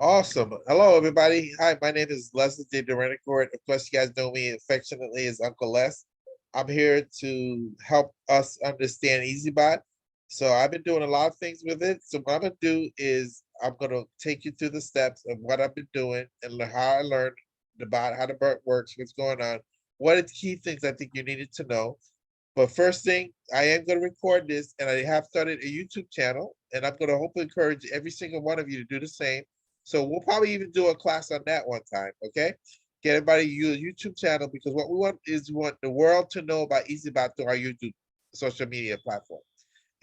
Awesome. Hello, everybody. Hi, my name is Leslie J. Duranicourt. Of course, you guys know me affectionately as Uncle Les. I'm here to help us understand Eazybot. So I've been doing a lot of things with it. So what I'm going to do is I'm going to take you through the steps of what I've been doing and how I learned about how the bird works, what's going on, what are the key things I think you needed to know. But first thing, I am going to record this, and I have started a YouTube channel, and I'm going to hopefully encourage every single one of you to do the same. So we'll probably even do a class on that one time, okay? Get everybody use YouTube channel because what we want is we want the world to know about Eazybot through our YouTube social media platform.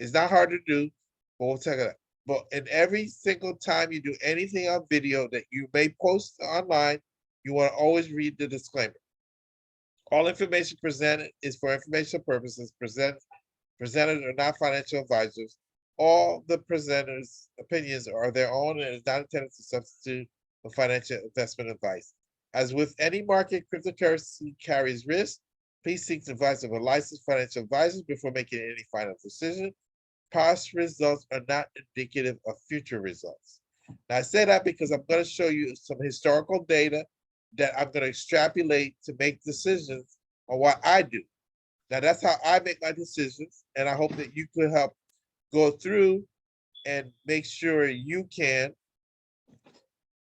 It's not hard to do, but we'll check it out. But in every single time you do anything on video that you may post online, you want to always read the disclaimer. All information presented is for informational purposes. Presented are not financial advisors. All the presenters' opinions are their own and is not intended to substitute for financial investment advice. As with any market, cryptocurrency carries risk. Please seek the advice of a licensed financial advisor before making any final decision. Past results are not indicative of future results. Now, I say that because I'm going to show you some historical data that I'm going to extrapolate to make decisions on what I do. Now, that's how I make my decisions, and I hope that you could help go through and make sure you can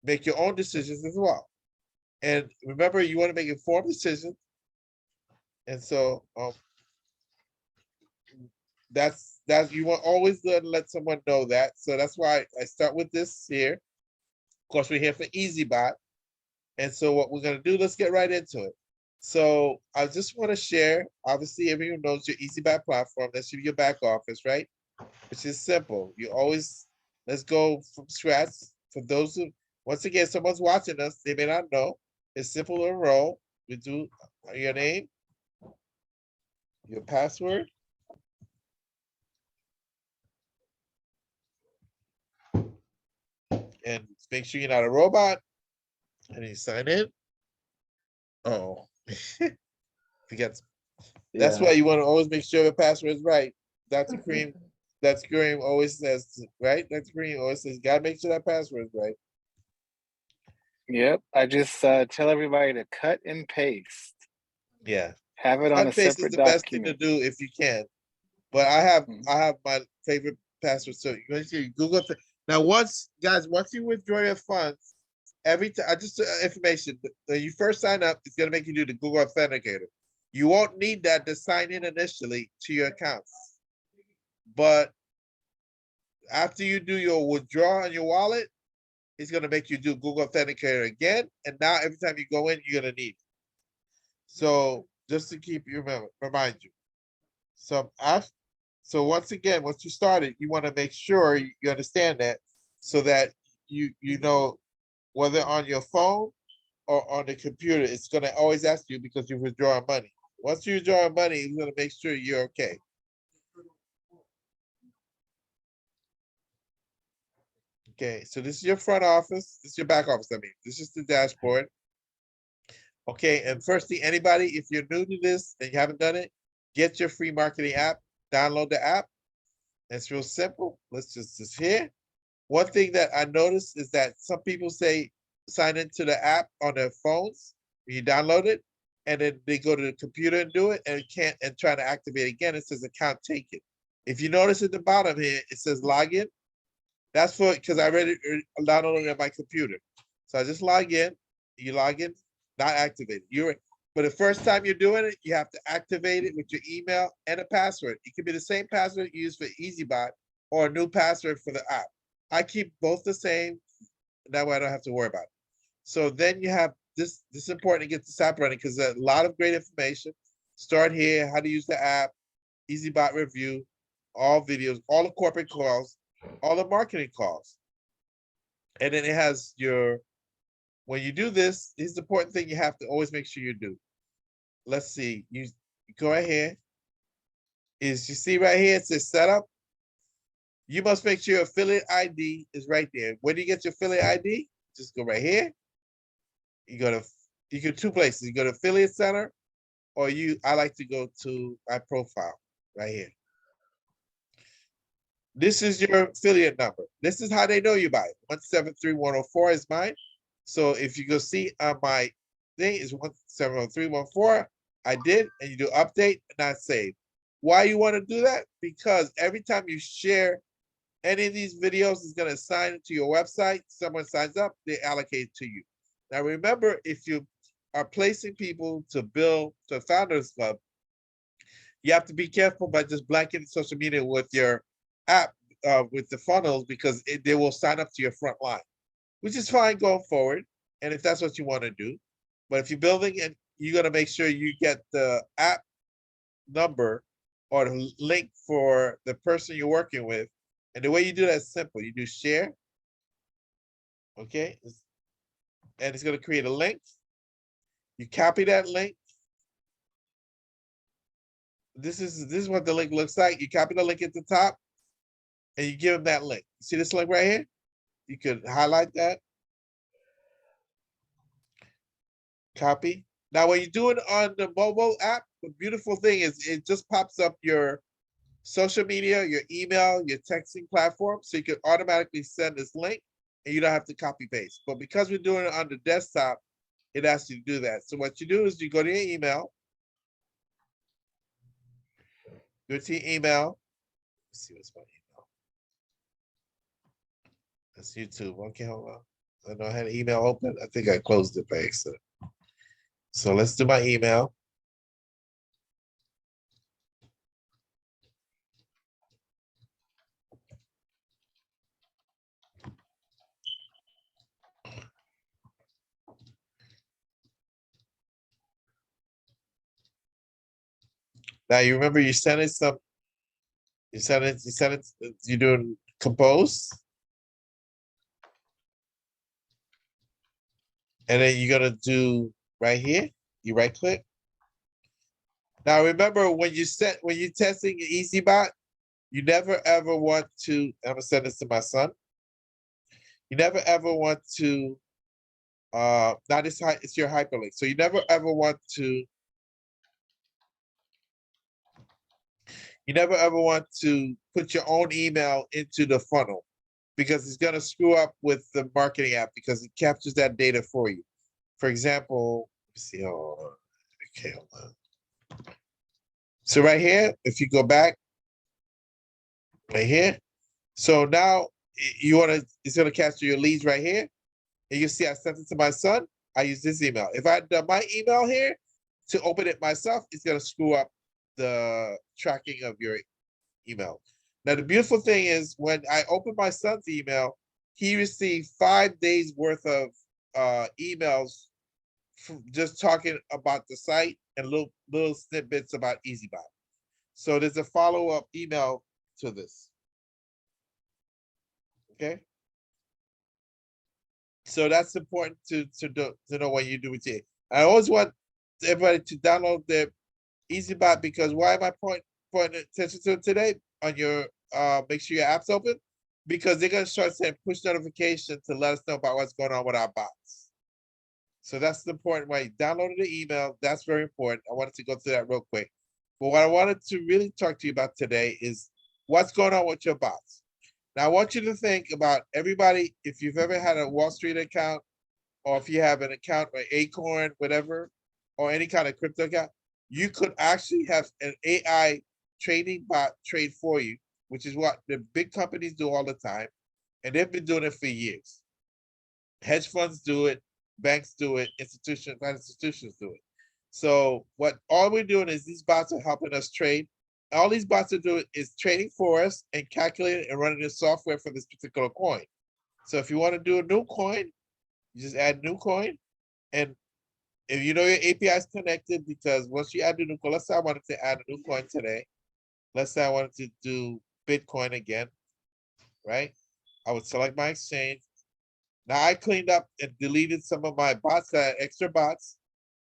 make your own decisions as well. And remember, you want to make informed decisions. And so that's you want always let someone know that. So that's why I start with this here. Of course, we're here for Eazybot. And so what we're going to do, let's get right into it. So I just want to share, obviously everyone knows your Eazybot platform. That's your back office, right? Which is simple. You always, let's go from scratch. For those who, once again, someone's watching us, they may not know. It's simple to enroll. We do your name, your password, and make sure you're not a robot. And you sign in. Oh, forget. That's why you want to always make sure the password is right. Dr. Cream, that's Cream always says, right? Dr. Cream always says, gotta make sure that password is right. Yep, I just tell everybody to cut and paste. Yeah, Have it cut on and a paste is separate the best thing to document. do if you can. But I have my favorite password. So you're going to see Google. Now, once you withdraw your funds, every time I just information when you first sign up, it's going to make you do the Google Authenticator. You won't need that to sign in initially to your accounts, but after you do your withdrawal on your wallet, it's going to make you do Google Authenticator again. And now every time you go in, you're going to need it. So just to keep you remind you. So so once again, once you started, you want to make sure you understand that so that you know whether on your phone or on the computer, it's going to always ask you because you're withdrawing money. Once you withdraw money, it's going to make sure you're okay. Okay, so this is your front office. This is your back office. I mean, this is the dashboard. Okay, and firstly, anybody, if you're new to this and you haven't done it, get your free marketing app, download the app. It's real simple. Let's just here. One thing that I noticed is that some people say sign into the app on their phones when you download it, and then they go to the computer and do it, and it can't and try to activate again. It says account taken. If you notice at the bottom here, it says login. That's for because I read it downloaded it on my computer. So I just log in. You log in, not activated. You're but the first time you're doing it, you have to activate it with your email and a password. It could be the same password you use for Eazybot or a new password for the app. I keep both the same. That way I don't have to worry about it. So then you have this. This is important to get this app running because there's a lot of great information. Start here, how to use the app, Eazybot review, all videos, all the corporate calls, all the marketing calls. And then it has your, when you do this, this is the important thing you have to always make sure you do. Let's see, you go right here. Is you see right here, it says setup. You must make sure your affiliate ID is right there. Where do you get your affiliate ID? Just go right here. You go to, you go two places. You go to affiliate center, or I like to go to my profile right here. This is your affiliate number. This is how they know you by it. 173104 is mine. So if you go see on my thing is 170314, I did, and you do update and not save. Why you want to do that? Because every time you share any of these videos, is going to sign into your website. Someone signs up, they allocate to you. Now remember, if you are placing people to build to Founders Club, you have to be careful by just blanketing social media with your app, with the funnels, because they will sign up to your front line, which is fine going forward. And if that's what you want to do, but if you're building and you got to make sure you get the app number or the link for the person you're working with. And the way you do that is simple. You do share, okay? And it's going to create a link. You copy that link. This is what the link looks like. You copy the link at the top and you give them that link. See this link right here? You could highlight that. Copy. Now, when you do it on the mobile app, the beautiful thing is it just pops up your social media, your email, your texting platform. So you can automatically send this link and you don't have to copy paste. But because we're doing it on the desktop, it asks you to do that. So what you do is you go to your email. Go to your email. Let's see what's my email. That's YouTube. Okay, hold on. I know I had an email open. I think I closed it by accident. So let's do my email. Now you remember you sent it some, you're doing compose. And then you're gonna do right here, you right click. Now remember when you're testing Eazybot, you never ever want to, I'm gonna send this to my son. You never ever want to, now this it's your hyperlink. So you never ever want to, put your own email into the funnel because it's gonna screw up with the marketing app because it captures that data for you. For example, let's see, hold on. Okay, hold on. So right here, if you go back, right here. So now it's gonna capture your leads right here. And you see I sent it to my son. I use this email. If I had done my email here to open it myself, it's gonna screw up the tracking of your email. Now the beautiful thing is when I opened my son's email, he received 5 days worth of emails from just talking about the site and little snippets about Eazybot. So there's a follow-up email to this. Okay. So that's important to know what you do with it. I always want everybody to download the Eazybot because why am I pointing attention to it today on your make sure your app's open? Because they're gonna start sending push notifications to let us know about what's going on with our bots. So that's the important way. You downloaded the email, that's very important. I wanted to go through that real quick. But what I wanted to really talk to you about today is what's going on with your bots. Now I want you to think about everybody, if you've ever had a Wall Street account, or if you have an account or Acorn, whatever, or any kind of crypto account, you could actually have an AI trading bot trade for you, which is what the big companies do all the time. And they've been doing it for years. Hedge funds do it, banks do it, institutions do it. So what all we're doing is these bots are helping us trade. All these bots are doing is trading for us and calculating and running the software for this particular coin. So if you want to do a new coin, you just add new coin. And if you know your API is connected, because once you add the new coin, let's say I wanted to add a new coin today. Let's say I wanted to do Bitcoin again, right? I would select my exchange. Now I cleaned up and deleted some of my bots, extra bots.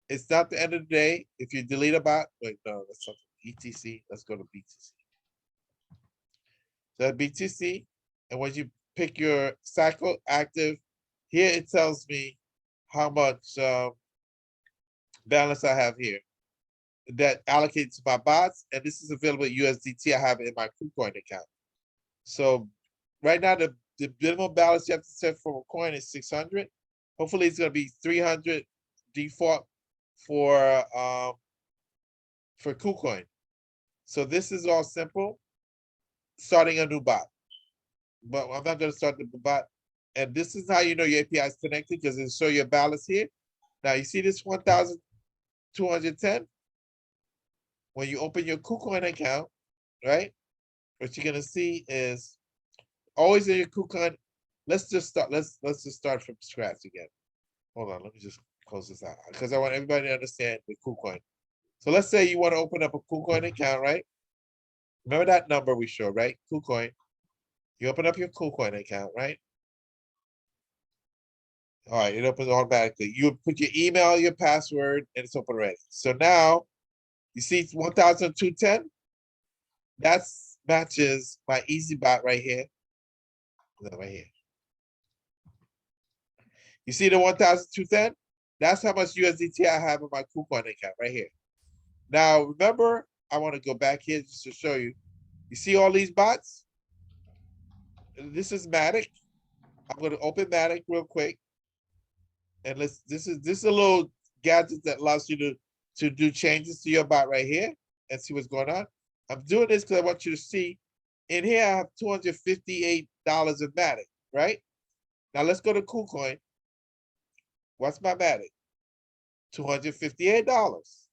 It's not the end of the day. If you delete a bot, wait, no, that's something. ETC, let's go to BTC. So BTC, and when you pick your cycle active, here it tells me how much balance I have here that allocates to my bots, and this is available at USDT I have in my KuCoin account. So right now, the minimum balance you have to set for a coin is 600. Hopefully it's gonna be 300 default for KuCoin. So this is all simple, starting a new bot. But I'm not gonna start the bot. And this is how you know your API is connected, because it'll show your balance here. Now you see this 1,210? When you open your KuCoin account, right? What you're gonna see is always in your KuCoin. Let's just start from scratch again. Hold on, let me just close this out because I want everybody to understand the KuCoin. So let's say you want to open up a KuCoin account, right? Remember that number we showed, right? KuCoin. You open up your KuCoin account, right? All right, it opens automatically. You put your email, your password, and it's open already. So now you see 1,210? That's matches my Eazybot right here. Right here. You see the 1,210? That's how much USDT I have in my KuCoin account right here. Now, remember, I want to go back here just to show you. You see all these bots? This is Matic. I'm going to open Matic real quick. And this is a little gadget that allows you to do changes to your bot right here and see what's going on. I'm doing this because I want you to see. In here, I have $258 in Matic, right? Now let's go to KuCoin. What's my Matic? $258.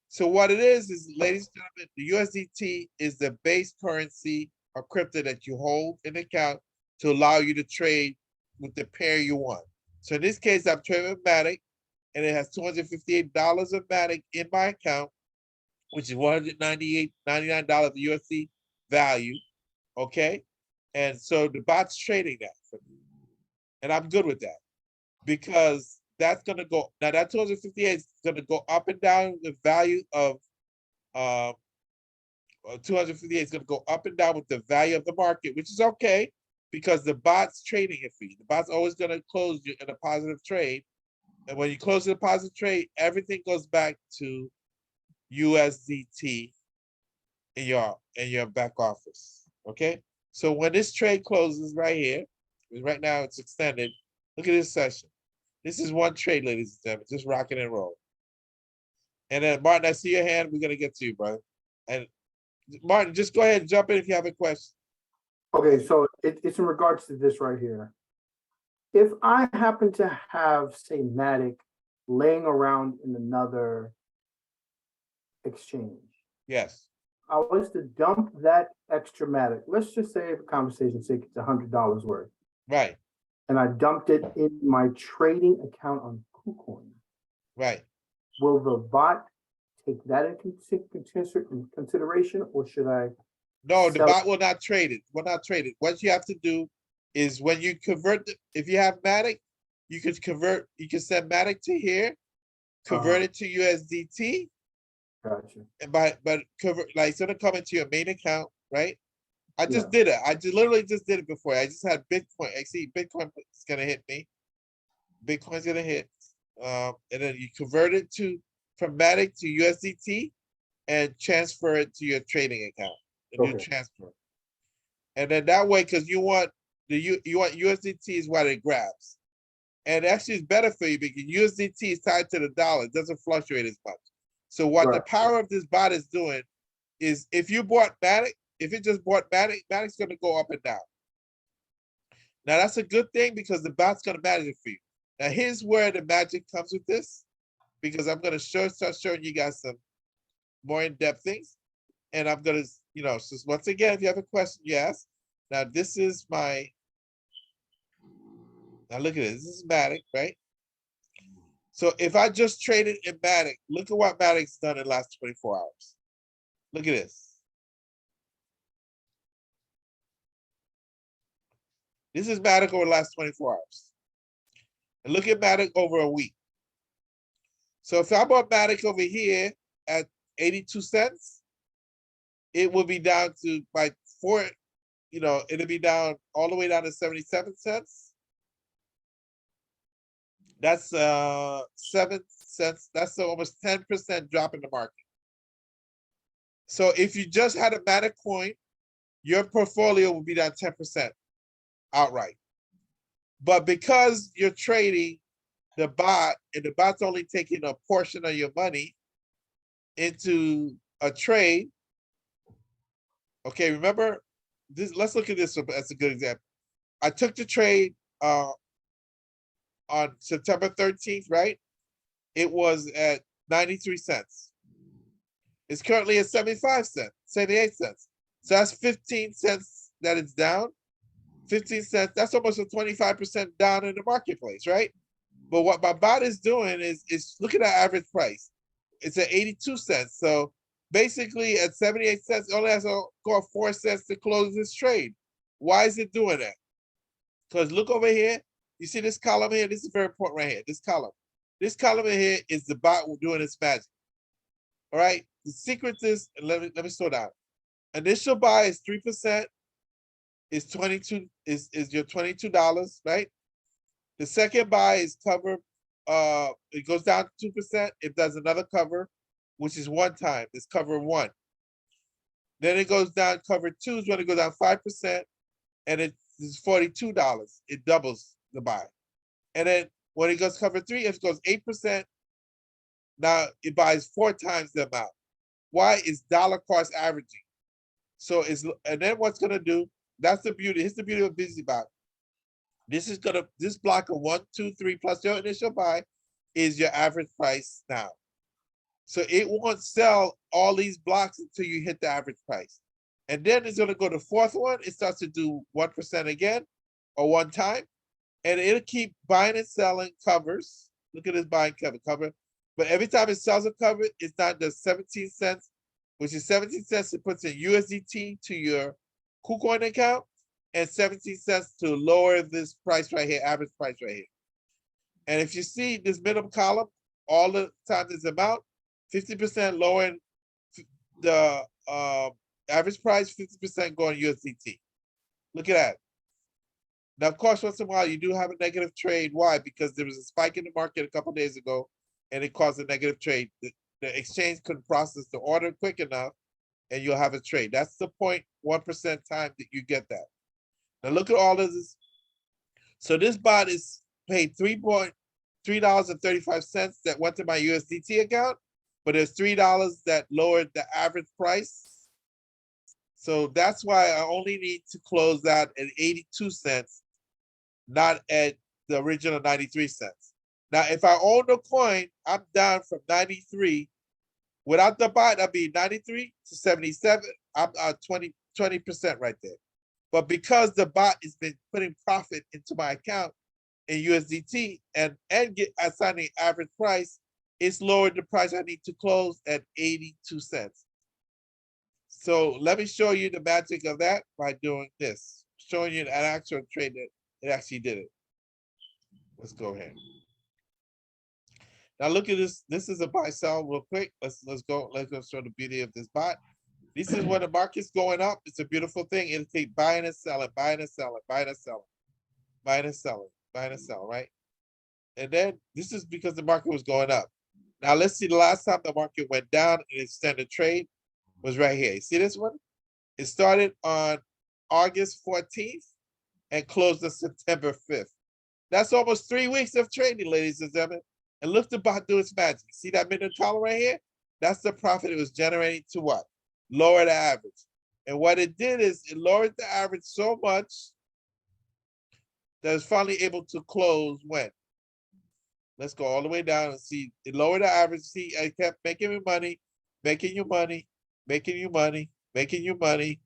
So what it is, ladies and gentlemen, the USDT is the base currency or crypto that you hold in the account to allow you to trade with the pair you want. So in this case, I'm trading with Matic, and it has $258 of Matic in my account, which is $199 USD value. Okay. And so the bot's trading that for me. And I'm good with that because that's going to go, now that 258 is going to go up and down the value of 258 is going to go up and down with the value of the market, which is okay because the bot's trading it for you. The bot's always going to close you in a positive trade. And when you close a positive trade, everything goes back to USDT in your back office. Okay. So when this trade closes right here, right now it's extended. Look at this session. This is one trade, ladies and gentlemen, just rocking and roll. And then Martin, I see your hand. We're gonna get to you, brother. And Martin, just go ahead and jump in if you have a question. Okay, so it's in regards to this right here. If I happen to have, say, Matic laying around in another exchange, Yes. I was to dump that extra Matic. Let's just say, for conversation's sake, it's $100 worth. Right. And I dumped it in my trading account on KuCoin. Right. Will the bot take that in consideration, or should I? No, the bot will not trade it. Will not trade it. What you have to do is when you convert, if you have Matic, you can convert. You can send Matic to here, convert it to USDT. Gotcha. And but convert, like it's gonna come into your main account, right? I just did it. I just literally just did it before. I just had Bitcoin. I see Bitcoin is gonna hit me. Bitcoin's gonna hit. And then you convert it from Matic to USDT and transfer it to your trading account. And do transfer. And then that way, because you want USDT is what it grabs. And actually it's better for you because USDT is tied to the dollar. It doesn't fluctuate as much. So what the power of this bot is doing is if you bought Matic, if it just bought Matic, Matic's gonna go up and down. Now that's a good thing because the bot's gonna manage it for you. Now here's where the magic comes with this, because I'm gonna start showing you guys some more in-depth things. And I'm gonna, so once again, if you have a question, you ask. Now this is now look at this. This is Matic, right? So if I just traded in Matic, look at what Matic's done in the last 24 hours. Look at this. This is Matic over the last 24 hours. And look at Matic over a week. So if I bought Matic over here at 82 cents, it will be down to it'll be down all the way down to 77 cents. That's 7 cents. That's almost 10% drop in the market. So if you just had a Matic coin your portfolio will be down 10% outright. But because you're trading the bot and the bot's only taking a portion of your money into a trade. Okay, remember this, let's look at this as a good example. I took the trade on September 13th, right? It was at 93 cents. It's currently at 75 cents, 78 cents. So that's 15 cents that it's down. 15 cents, that's almost a 25% down in the marketplace, right? But what my bot is doing is look at the average price. It's at 82 cents. So basically at 78 cents, it only has to go up 4 cents to close this trade. Why is it doing that? Because look over here. You see this column here? This is very important right here. This column. This column in here is the bot doing its magic. All right. The secret is, let me slow down. Initial buy is 3%. Is 22 is your $22, right? The second buy is cover. It goes down 2%. It does another cover, which is one time. It's cover 1. Then it goes down. Cover 2 is when it goes down 5%, and it is $42. It doubles the buy. And then when it goes cover 3, it goes 8%. Now it buys 4 times the amount. Why? Is dollar cost averaging. So it's, and then what's gonna do? That's the beauty. Here's the beauty of Eazybot. This block of 1, 2, 3 plus your initial buy is your average price now. So it won't sell all these blocks until you hit the average price. And then it's gonna go to the fourth one. It starts to do 1% again or one time. And it'll keep buying and selling covers. Look at this buying cover. But every time it sells a cover, it's not the 17 cents, which is 17 cents it puts in USDT to your KuCoin account, and 17 cents to lower this price right here, average price right here. And if you see this minimum column, all the time this amount, 50% lowering the average price, 50% going USDT. Look at that. Now, of course, once in a while you do have a negative trade. Why? Because there was a spike in the market a couple days ago, and it caused a negative trade. The exchange couldn't process the order quick enough, and you'll have a trade. That's the 0.1% time that you get that. Now look at all of this. So this bot is paid $3.35 that went to my USDT account, but there's $3 that lowered the average price. So that's why I only need to close that at 82 cents, not at the original 93 cents. Now, if I own the coin, I'm down from 93. Without the bot, I'd be 93 to 77. I'm 20% right there. But because the bot has been putting profit into my account in USDT and assigning average price, it's lowered the price I need to close at 82 cents. So let me show you the magic of that by doing this, showing you an actual trade that it actually did it. Let's go ahead. Now look at this. This is a buy sell real quick. Let's go show the beauty of this bot. This is when the market's going up. It's a beautiful thing. It'll keep buying and selling, buying and selling, buying and selling, buying and selling, buying and selling, right? And then this is because the market was going up. Now let's see the last time the market went down and extended trade was right here. You see this one? It started on August 14th and closed on September 5th. That's almost 3 weeks of trading, ladies and gentlemen. And look, the bot do its magic. See that middle column right here? That's the profit it was generating to what? Lower the average. And what it did is it lowered the average so much that it's finally able to close when? Let's go all the way down and see. It lowered the average. See, I kept making me money, making you money, making you money, making you money,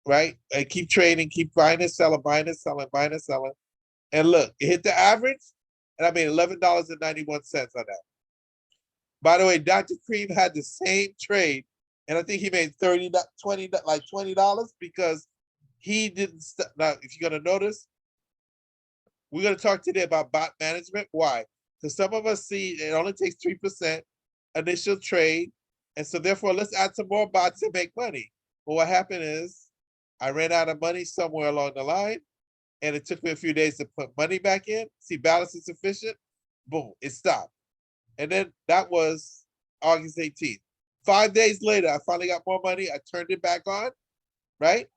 right? And keep trading, keep buying and selling, buying and selling, buying and selling. And look, it hit the average, and I made $11.91 on that. By the way, Dr. Cream had the same trade, and I think he made $20 because he didn't. Now, if you're gonna notice, we're gonna talk today about bot management. Why? Because some of us see it only takes 3% initial trade, and so therefore let's add some more bots and make money. But what happened is I ran out of money somewhere along the line, and it took me a few days to put money back in. See, balance is sufficient. Boom, it stopped. And then that was August 18th. 5 days later, I finally got more money. I turned it back on, right?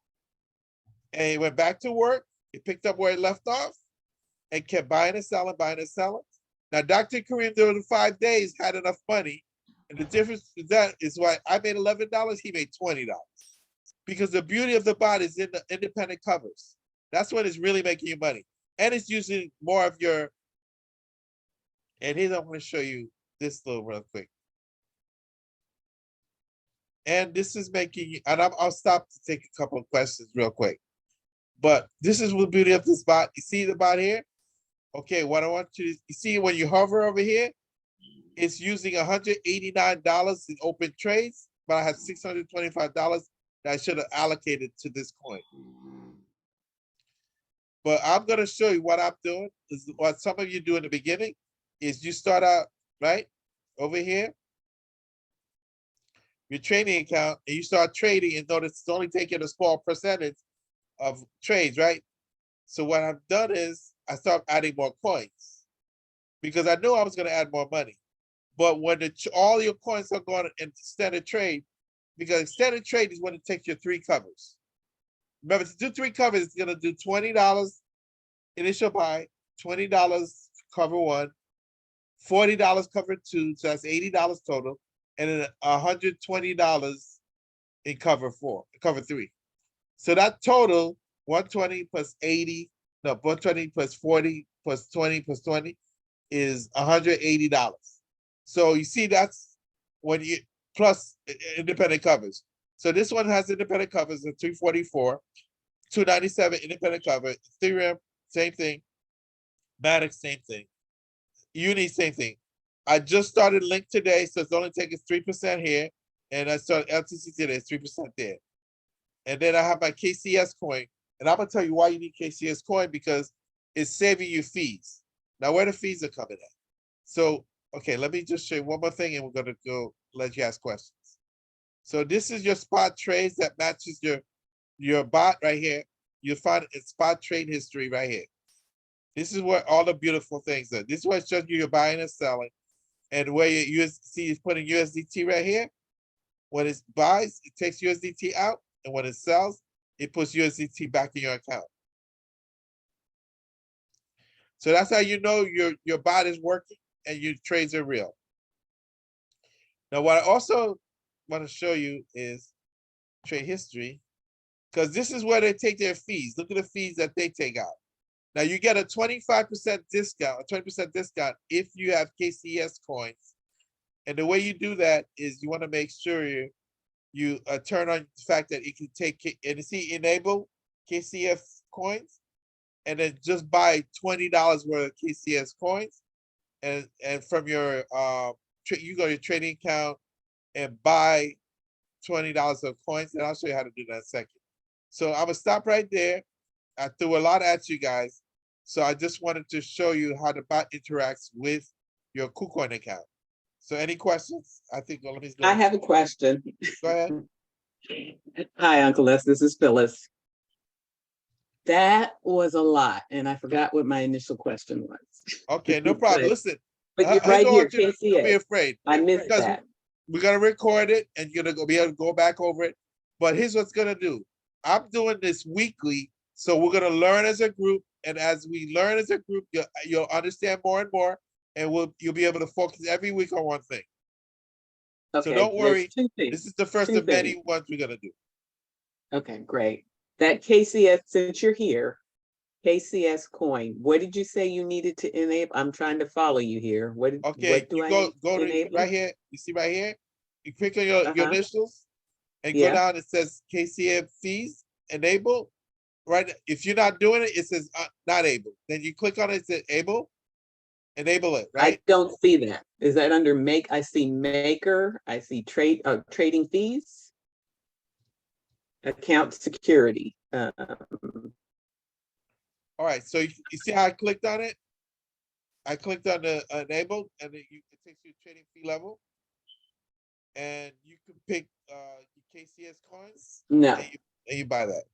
And he went back to work. He picked up where he left off and kept buying and selling, buying and selling. Now, Dr. Kareem during the 5 days had enough money. And the difference is that is why I made $11, he made $20. Because the beauty of the bot is in the independent covers. That's what is really making you money. And it's using more of your, and here I'm going to show you this little real quick. And this is making you, and I'll stop to take a couple of questions real quick. But this is the beauty of this bot. You see the bot here? Okay, what I want you to, you see when you hover over here, it's using $189 in open trades, but I have $625 that I should have allocated to this coin. But I'm gonna show you what I'm doing, is what some of you do in the beginning, is you start out, right, over here, your trading account, and you start trading and notice it's only taking a small percentage of trades, right? So what I've done is I start adding more coins because I knew I was gonna add more money. But when all your coins are going in standard trade, because standard trade is when it takes your 3 covers. Remember, to do 3 covers, it's gonna do $20 initial buy, $20 cover 1, $40 cover 2, so that's $80 total, and then $120 in cover 4, cover 3. So that total, 120 plus 80, no, 120 plus 40 plus 20 plus 20 is $180. So you see that's when you plus independent covers. So this one has independent covers at 344, 297 independent cover, Ethereum, same thing, Matic, same thing, Uni, same thing. I just started Link today, so it's only taking 3% here, and I started LTC today, it's 3% there. And then I have my KCS coin, and I'm gonna tell you why you need KCS coin, because it's saving you fees. Now, where the fees are coming at? So, okay, let me just show you one more thing, and we're gonna go let you ask questions. So this is your spot trades that matches your bot right here. You'll find it spot trade history right here. This is where all the beautiful things are. This is what shows you you're buying and selling. And where you see is putting USDT right here. When it buys, it takes USDT out. And when it sells, it puts USDT back in your account. So that's how you know your bot is working and your trades are real. Now, what I also want to show you is trade history, because this is where they take their fees. Look at the fees that they take out. Now you get a 25% discount, a 20% discount if you have KCS coins. And the way you do that is you want to make sure you turn on the fact that it can take, and you see enable KCS coins, and then just buy $20 worth of KCS coins, and from your you go to your trading account and buy $20 of coins, and I'll show you how to do that in a second. So I'm gonna stop right there. I threw a lot at you guys, so I just wanted to show you how the bot interacts with your KuCoin account. So any questions? I think, well, let me go. I have a question. Go ahead. Hi, Uncle Les, this is Phyllis. That was a lot, and I forgot what my initial question was. Okay, no problem. Listen, But you're right here, don't be KCS. afraid. I missed Because that. we're gonna record it and you're gonna be able to go back over it. But here's what's gonna do. I'm doing this weekly, so we're gonna learn as a group, and as we learn as a group, you'll understand more and more, and you'll be able to focus every week on one thing. Okay, So don't worry. there's 2 things. This is the first Two of many things. ones we're gonna do. Okay, great. That KCS, since you're here, KCS coin, what did you say you needed to enable? I'm trying to follow you here. Okay, what do you I go need to to enable? right here. You see right here? You click on your initials and Yeah. go down. It says KCM fees enable. Right. If you're not doing it, it says not able. Then you click on it, it says able. Enable it, right? I don't see that. Is that under make? I see maker. I see trading fees, account security. All right. So you see how I clicked on it? I clicked on the enable, and then it takes you to trading fee level, and you can pick your KCS coins. No. And you buy that.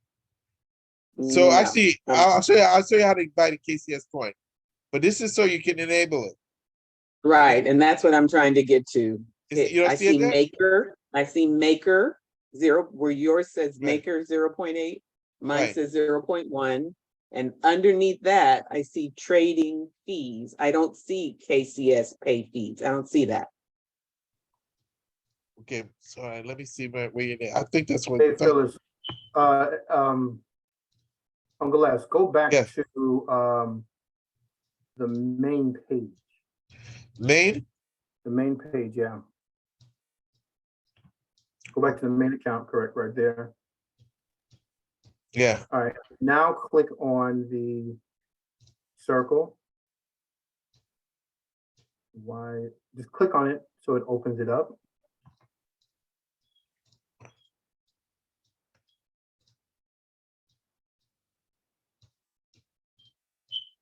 So actually, I'll show you how to buy the KCS coin, but this is so you can enable it. Right, and that's what I'm trying to get to. You don't I see it see there? maker. I see maker 0, where yours says Right. maker 0.8. Mine Right. says 0.1. And underneath that, I see trading fees. I don't see KCS pay fees. I don't see that. Okay, so let me see where you, I think that's what. Hey, Phyllis, Uncle Les, go back Yes. to the main page. Main, The main page, yeah. Go back to the main account, correct, right there. yeah, All right, now click on the circle. Why? Just click on it so it opens it up.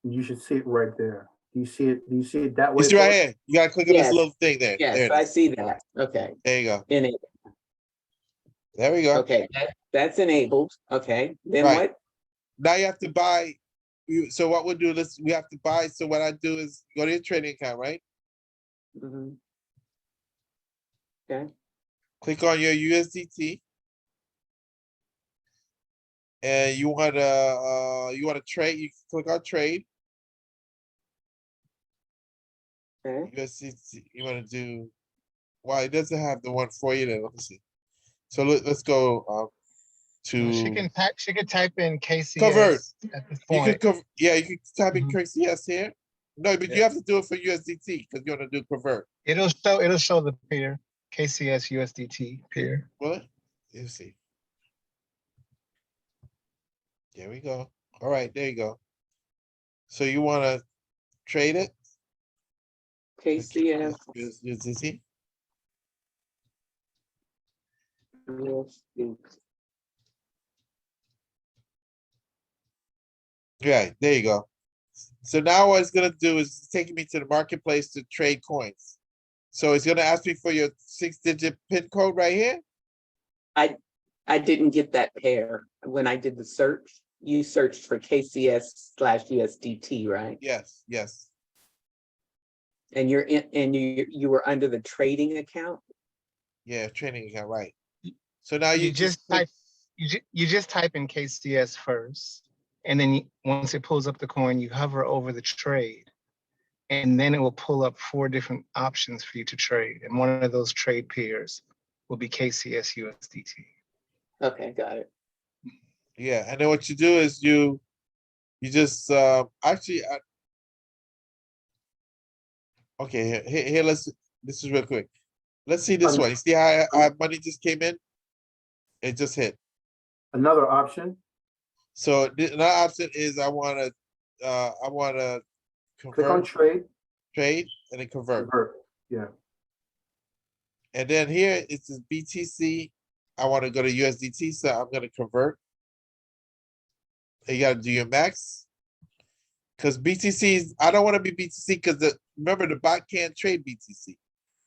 You should see it right there. Do you see it? Do you see it that you way? see right Phyllis? here, you gotta click on this Yes. little thing there. There Yes, it I is. see that. Okay. There you go. Enable. There we go. Okay, that's enabled. Okay, then Right. what? Now you have to buy. So what we'll do, we have to buy. So what I do is go to your trading account, right? Mhm. Okay, Click on your USDT. And you wanna trade, you click on trade. okay. USDT, you wanna do, well, it doesn't have the one for you there, let me see. So let's go Well, to she can type in Convert. KCS at this You point. could, yeah, you can type in Mhm. KCS here. No, but you Yeah. have to do it for USDT because you wanna do convert. It'll show the pair, KCS USDT pair. What? Let's see. There we go. All right, there you go. So you wanna trade it? KCS. USDT? Right, there you go. So now what it's gonna do is it's taking me to the marketplace to trade coins. So it's gonna ask me for your 6-digit PIN code right here. I didn't get that pair when I did the search. You searched for KCS/USDT, right? Yes, yes, And you were under the trading account? yeah, trading account, right. So now You you just just click, type you just type in KCS first, and then once it pulls up the coin, you hover over the trade, and then it will pull up 4 different options for you to trade, and one of those trade pairs will be KCS USDT. Okay, got it. yeah, and then what you do is you just actually okay, here let's, this is real quick. Let's see this one. You see how money just came in? It just hit. Another option. So another option is I wanna Click on convert, trade. trade, and then convert. Convert. Yeah. And then here it says BTC. I want to go to USDT, so I'm gonna convert. And you gotta do your max. Cause BTC, I don't want to be BTC because remember the bot can't trade BTC.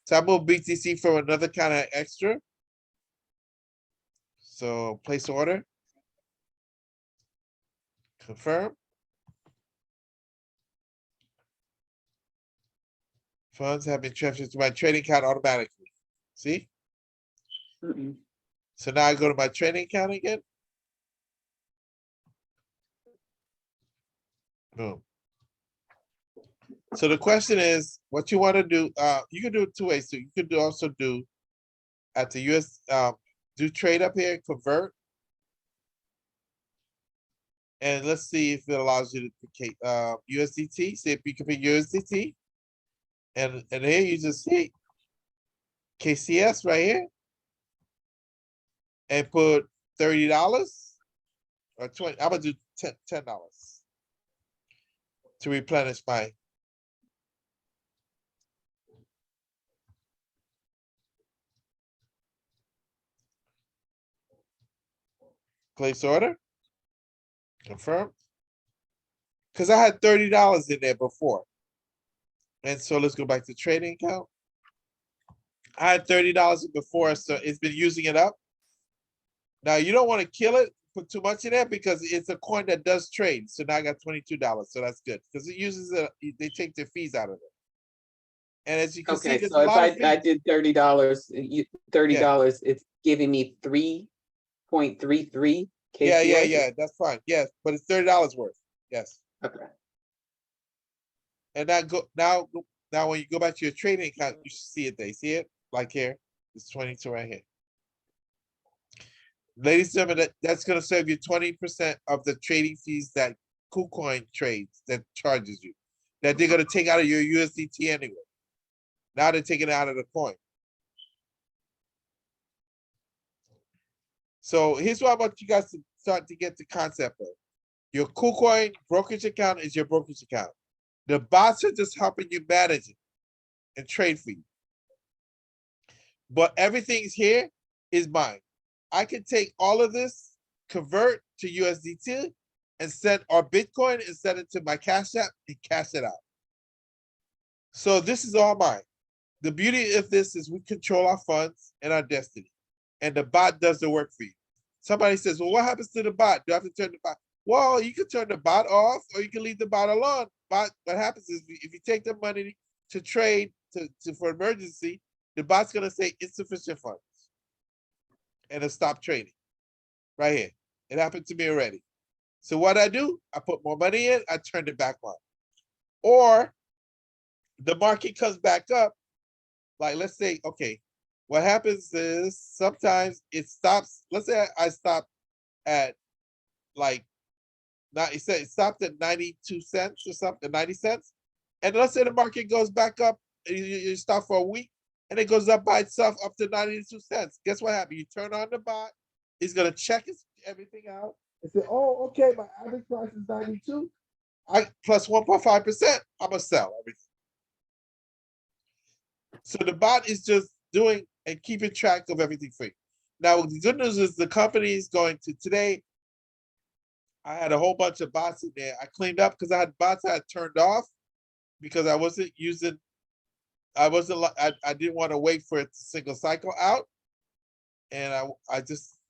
So I move BTC for another kind of extra. So place order. Confirm. Funds have been transferred to my trading account automatically. See? Mm-mm. So now I go to my trading account again. Boom. So the question is, what you want to do, you can do it 2 ways. So you could also do at the US, do trade up here, convert. And let's see if it allows you to pick USDT. See if you can pick USDT. And here you just see KCS right here. And put $30 or 20. I'm gonna do $10 to replenish my. Place order. Confirm. Because I had $30 in there before. And so let's go back to trading account. I had $30 before, so it's been using it up. Now you don't want to kill it, put too much in there because it's a coin that does trade. So now I got $22. So that's good because it uses they take their fees out of it. And as you can see, Okay, there's so a if lot of I fees. did $30, $30, it's giving me 3.33. Yeah, yeah, KCS? yeah, that's fine. Yes, but it's $30 worth. Yes. Okay. And now when you go back to your trading account, you should see it there. You see it? Like here, it's 22 right here. Ladies and gentlemen, that's gonna save you 20% of the trading fees that KuCoin trades that charges you. That they're gonna take out of your USDT anyway. Now they're taking it out of the coin. So here's what I want you guys to start to get the concept of. Your KuCoin brokerage account is your brokerage account. The bots are just helping you manage it and trade for you. But everything's here is mine. I can take all of this, convert to USDT, and send our Bitcoin and send it to my Cash App and cash it out. So this is all mine. The beauty of this is we control our funds and our destiny, and the bot does the work for you. Somebody says, well, what happens to the bot? Do I have to turn the bot? Well, you can turn the bot off or you can leave the bot alone. But what happens is if you take the money to trade for emergency, the bot's gonna say insufficient funds. And it'll stop trading. Right here. It happened to me already. So what I do, I put more money in, I turned it back on. Or the market comes back up. Like let's say, okay, what happens is sometimes it stops. Let's say I stop at like, it stopped at 92 cents or something, 90 cents. And let's say the market goes back up, and you stop for a week, and it goes up by itself up to 92 cents. Guess what happened? You turn on the bot, it's gonna check everything out and say, oh, okay, my average price is 92. I plus 1.5%, I'm gonna sell everything. So the bot is just doing and keeping track of everything for you. Now, the good news is the company is going to today. I had a whole bunch of bots in there. I cleaned up because I had bots I had turned off because I wasn't using. I didn't want to wait for it to single cycle out. And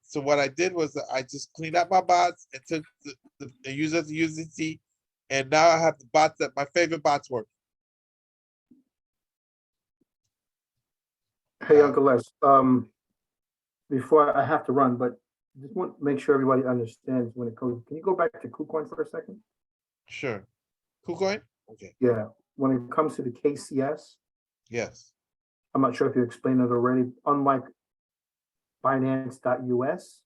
so what I did was I just cleaned up my bots and took the user to USDT. And now I have the bots that my favorite bots work. Hey, Uncle Les, before I have to run, but just want to make sure everybody understands when it goes. Can you go back to KuCoin for a second? Sure. KuCoin? Okay. Yeah, when it comes to the KCS, Yes. I'm not sure if you explained it already, unlike Binance.us,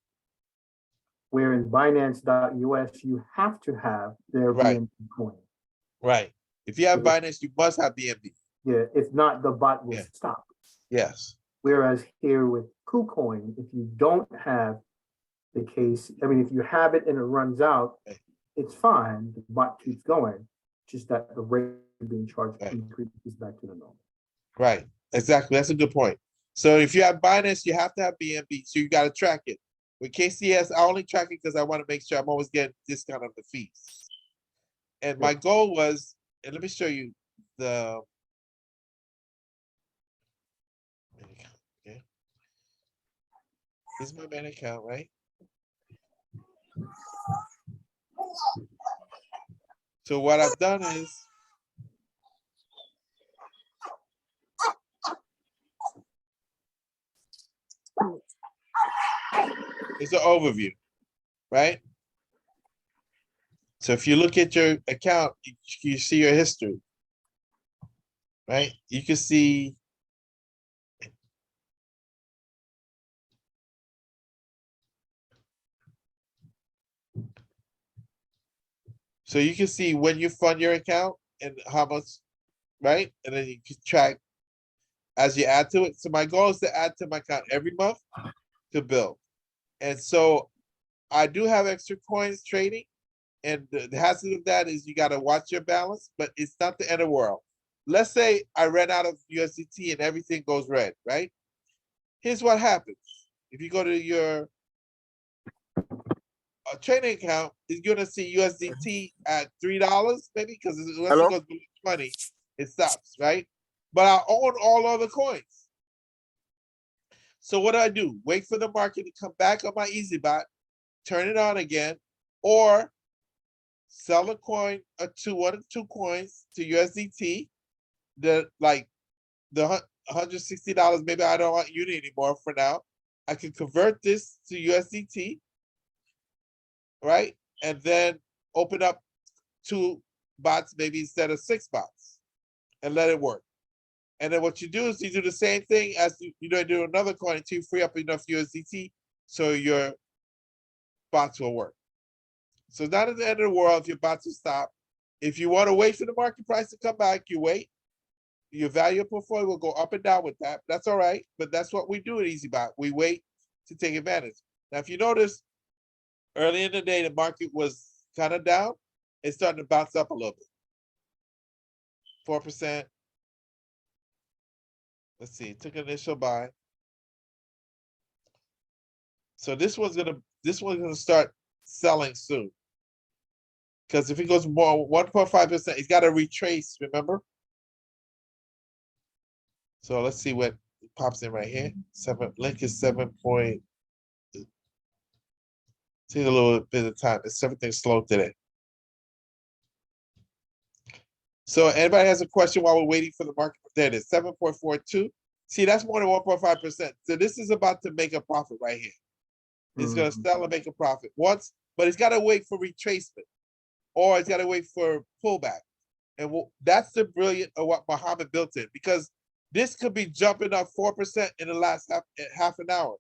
where in Binance.us, you have to have their Right. BNB coin. Right. If you have Binance, you must have BNB. Yeah, if not, the bot will Yeah. stop. Yes. Whereas here with KuCoin, if you don't have the case, I mean, if you have it and it runs out, Right. it's fine. The bot keeps going, just that the rate being charged Right. increases back to the normal. Right. Exactly. That's a good point. So if you have Binance, you have to have BNB. So you got to track it. With KCS, I only track it because I want to make sure I'm always getting discount on the fees. And my goal was, and let me show you the. Okay. This is my main account, right? So what I've done is. It's an overview, right? So if you look at your account, you see your history, right? You can see. So you can see when you fund your account and how much, right? And then you can track as you add to it. So my goal is to add to my account every month to build. And so I do have extra coins trading. And the hazard of that is you got to watch your balance, but it's not the end of the world. Let's say I ran out of USDT and everything goes red, right? Here's what happens. If you go to your trading account, you're going to see USDT at $3, maybe, because unless it goes below 20, it stops, right? But I own all other coins. So what do? Wait for the market to come back on my Eazybot, turn it on again, or sell a coin or one of the two coins to USDT. The $160, maybe I don't want Uni anymore for now. I can convert this to USDT, right? And then open up 2 bots, maybe instead of 6 bots, and let it work. And then what you do is you do the same thing as you do another coin until you free up enough USDT so your bots will work. So it's not at the end of the world if your bots will stop. If you want to wait for the market price to come back, you wait. Your value portfolio will go up and down with that. That's all right, but that's what we do at Eazybot. We wait to take advantage. Now, if you notice, early in the day, the market was kind of down. It's starting to bounce up a little bit. 4%. Let's see, took an initial buy. So this one's gonna start selling soon. Because if it goes more 1.5%, it's got to retrace, remember? So let's see what pops in right here. Link is 7 point. Take a little bit of time. It's everything slow today. So anybody has a question while we're waiting for the market? There it is, 7.42. See, that's more than 1.5%. So this is about to make a profit right here. It's gonna sell and make a profit once, but it's gotta wait for retracement, or it's gotta wait for pullback. And that's the brilliant of what Muhammad built in, because this could be jumping up 4% in the last half an hour.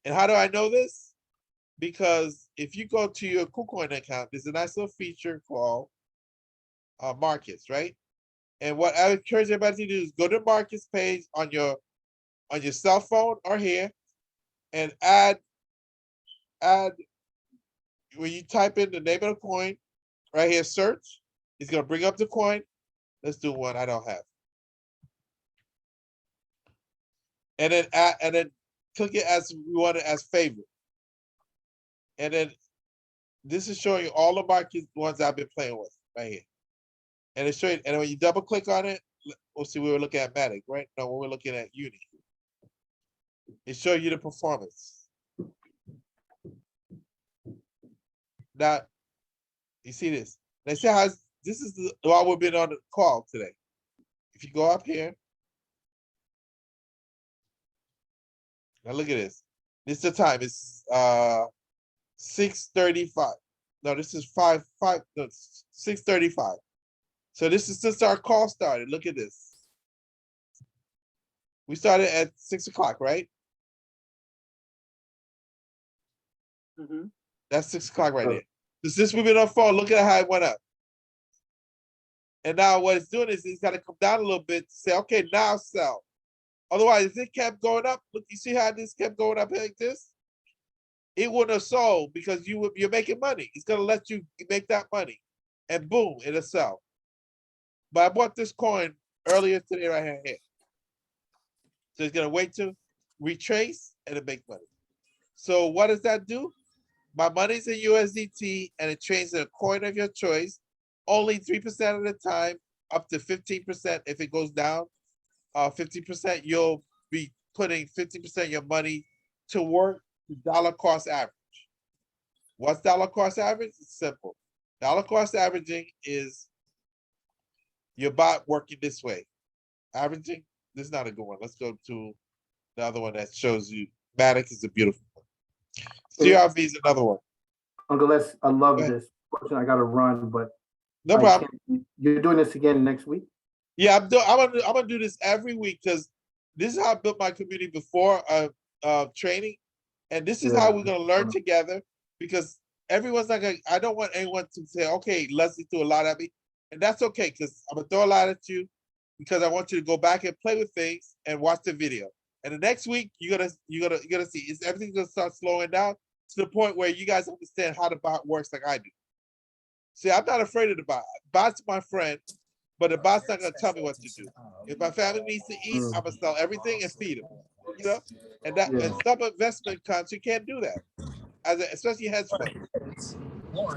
And how do I know this? Because if you go to your KuCoin account, there's a nice little feature called markets, right? And what I encourage everybody to do is go to the markets page on your cell phone or here, and add when you type in the name of the coin right here, search, it's gonna bring up the coin. Let's do one I don't have. And then click it as we want it as favorite. And then this is showing you all the market ones I've been playing with right here. And it's showing, and when you double click on it, we'll see we were looking at Matic, right? No, we're looking at Uni. It shows you the performance. Now, you see this. They say how this is why we've been on the call today. If you go up here, now look at this. This is the time. It's 6:35. No, this is 6:35. So this is since our call started. Look at this. We started at 6 o'clock, right? Mhm. That's 6 o'clock right there. So since we've been on phone, look at how it went up. And now what it's doing is it's got to come down a little bit to say, okay, now sell. Otherwise, if it kept going up, look, you see how this kept going up like this? It wouldn't have sold because you're making money. It's gonna let you make that money, and boom, it'll sell. But I bought this coin earlier today right here. So it's gonna wait to retrace and it make money. So what does that do? My money's in USDT and it trades in a coin of your choice, only 3% of the time, up to 15% if it goes down. 50%, you'll be putting 50% of your money to work the dollar cost average. What's dollar cost average? It's simple. Dollar cost averaging is your bot working this way. Averaging, this is not a good one. Let's go to the other one that shows you. Matic is a beautiful one. CRV is another one. Uncle Les, I love Go ahead. this. Fortunately, I gotta run, but No problem. You're doing this again next week? Yeah, I'm gonna do this every week because this is how I built my community before training, and this is how we're gonna learn together. Because everyone's not gonna. I don't want anyone to say, "Okay, Leslie threw a lot at me," and that's okay because I'm gonna throw a lot at you because I want you to go back and play with things and watch the video. And the next week you're gonna see is everything's gonna start slowing down to the point where you guys understand how the bot works like I do. See, I'm not afraid of the bot. Bot's my friend. But the bot's not gonna tell me what to do. If my family needs to eat, I'm gonna sell everything and feed them. You know, and some investment accounts you can't do that, especially hedge funds. All But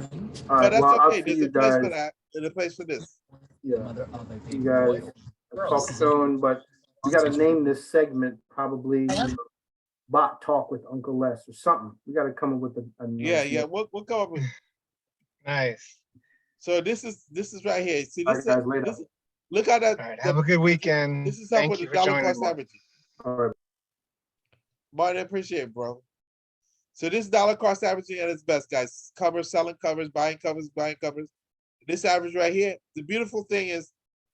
right, that's well, I'll okay. see There's you a place for guys. that and a place for this. Yeah, you guys talk soon, but we gotta name this segment probably Bot Talk with Uncle Les or something. We gotta come up with a Yeah, nice yeah. name. We'll come up with. Nice. So this is right here. See All this? right, guys, later. Look how that. All right. Have a good weekend. This is up Thank with you the for dollar joining. cost averaging. All right. Martin, I appreciate it, bro. So this dollar cost averaging at its best, guys. Covers, selling covers, buying covers, buying covers. This average right here. The beautiful thing is,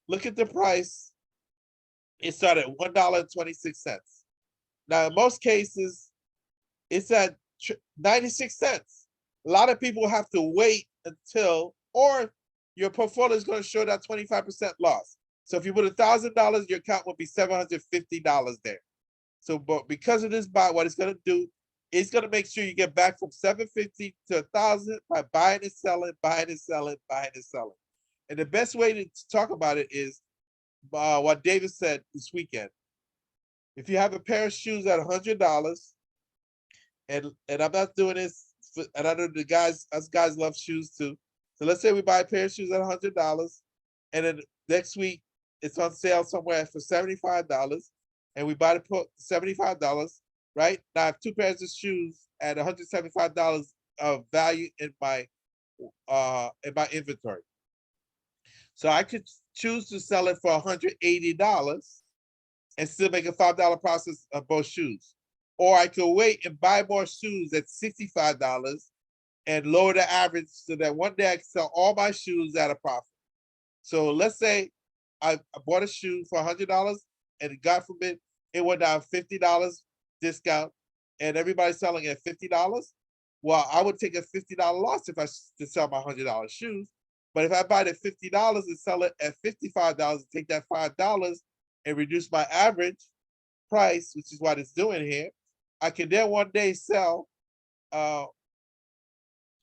look at the price. It started at $1.26. Now, in most cases, it's at 96 cents. A lot of people have to wait until, or your portfolio is going to show that 25% loss. So if you put $1,000, your account will be $750 there. So, but because of this buy, what it's going to do, it's going to make sure you get back from 750 to 1,000 by buying and selling, buying and selling, buying and selling. And the best way to talk about it is what David said this weekend. If you have a pair of shoes at $100, and I'm not doing this, and I know the guys, us guys love shoes too. So let's say we buy a pair of shoes at $100, and then next week it's on sale somewhere for $75, and we buy the $75, right? Now I have two pairs of shoes at $175 of value in my inventory. So I could choose to sell it for $180 and still make a $5 profit of both shoes. Or I could wait and buy more shoes at $65 and lower the average so that one day I can sell all my shoes at a profit. So let's say I bought a shoe for $100 and God forbid it went down $50 discount and everybody's selling it at $50. Well, I would take a $50 loss if I to sell my $100 shoes. But if I buy it at $50 and sell it at $55 and take that $5 and reduce my average price, which is what it's doing here, I can then one day sell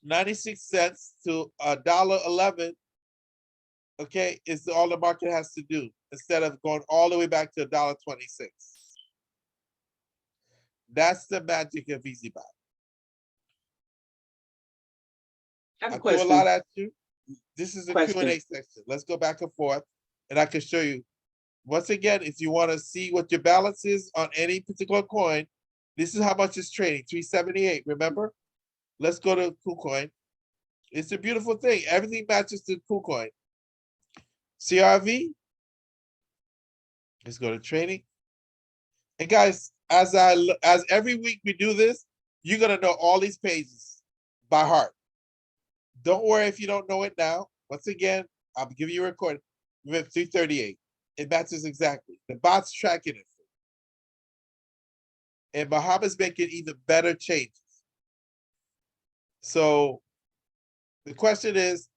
96 cents to $1.11. Okay, is all the market has to do instead of going all the way back to $1.26. That's the magic of Eazybot. I have I a threw a question. lot at you. This is a Question. Q&A section. Let's go back and forth, and I can show you. Once again, if you want to see what your balance is on any particular coin, this is how much it's trading, 378, remember? Let's go to KuCoin. It's a beautiful thing. Everything matches to KuCoin. CRV. Let's go to trading. And guys, as every week we do this, you're gonna know all these pages by heart. Don't worry if you don't know it now. Once again, I'll give you a recording. We have 338. It matches exactly. The bot's tracking it. And Muhammad's making even better changes. So the question is,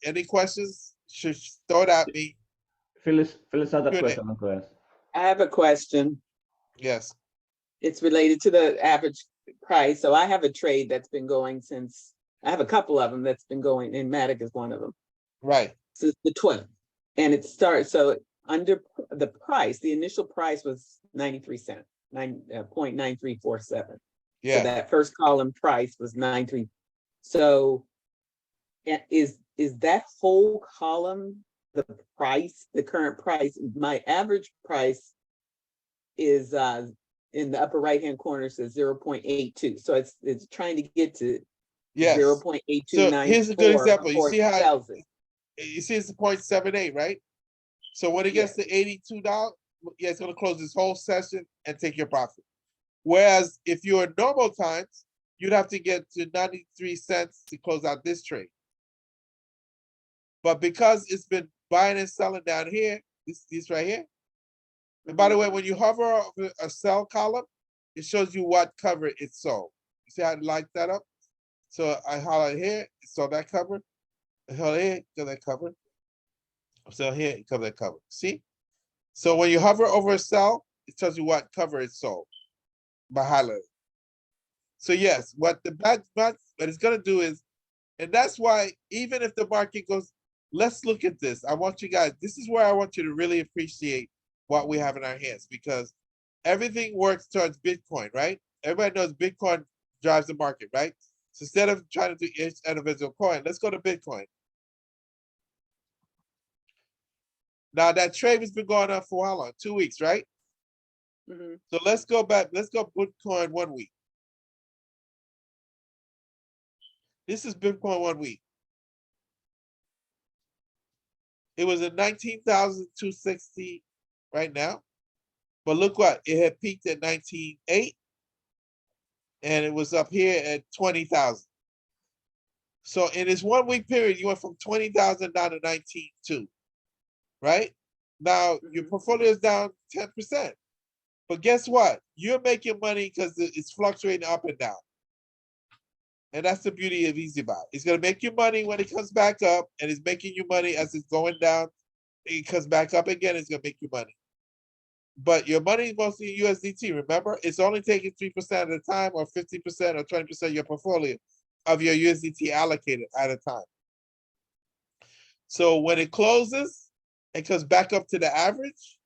any questions? Should throw it at me. Phyllis had a Q&A. question, Nicholas. I have a question. Yes. It's related to the average price. So I have a trade that's been going since, I have a couple of them that's been going, and Matic is one of them, Right. since the 12th. And it starts, so under the price, the initial price was 93 cents, 0.9347. Yeah. So that first column price was 93. So is that whole column the price, the current price? My average price is in the upper right hand corner says 0.82. So it's trying to get to Yes. 0.8294. So here's a good example. You before see it how sells it. you see it's 0.78, right? So when it gets to $82, yeah, it's gonna close this whole session and take your profit. Whereas if you're in normal times, you'd have to get to 93 cents to close out this trade. But because it's been buying and selling down here, this right here. And by the way, when you hover over a sell column, it shows you what cover it sold. You see how I light that up? So I highlight here, so that cover. I highlight here, so that cover. So here, cover that cover. See? So when you hover over a sell, it tells you what cover it sold by highlighting. So yes, what it's gonna do is, and that's why even if the market goes, let's look at this. I want you guys, this is where I want you to really appreciate what we have in our hands, because everything works towards Bitcoin, right? Everybody knows Bitcoin drives the market, right? So instead of trying to do each individual coin, let's go to Bitcoin. Now that trade has been going on for how long? 2 weeks, right? Mhm. So let's go back. Let's go Bitcoin 1 week. This is Bitcoin 1 week. It was at 19,260 right now. But look what, it had peaked at 19,800 and it was up here at 20,000. So in this 1 week period, you went from 20,000 down to 19.2, right? Now your portfolio is down 10%. But guess what? You're making money because it's fluctuating up and down. And that's the beauty of Eazybot. It's gonna make you money when it comes back up, and it's making you money as it's going down. It comes back up again, it's gonna make you money. But your money is mostly USDT, remember? It's only taking 3% at a time, or 50% or 20% of your portfolio of your USDT allocated at a time. So when it closes, it comes back up to the average.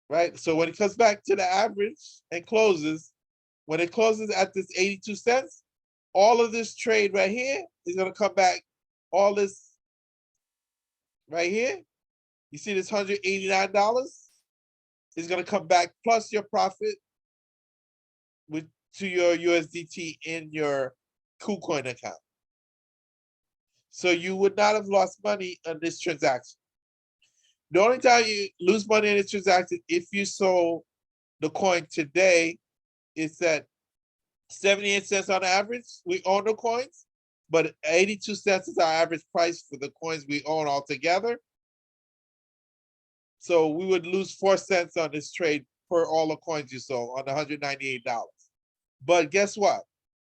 Right? So when it comes back to the average and closes, when it closes at this 82 cents, all of this trade right here is gonna come back, all this right here. You see this $189 is gonna come back plus your profit to your USDT in your KuCoin account. So you would not have lost money on this transaction. The only time you lose money in this transaction, if you sold the coin today, it's at 78 cents on average. We own the coins, but 82 cents is our average price for the coins we own altogether. So we would lose 4 cents on this trade for all the coins you sold on the $198. But guess what?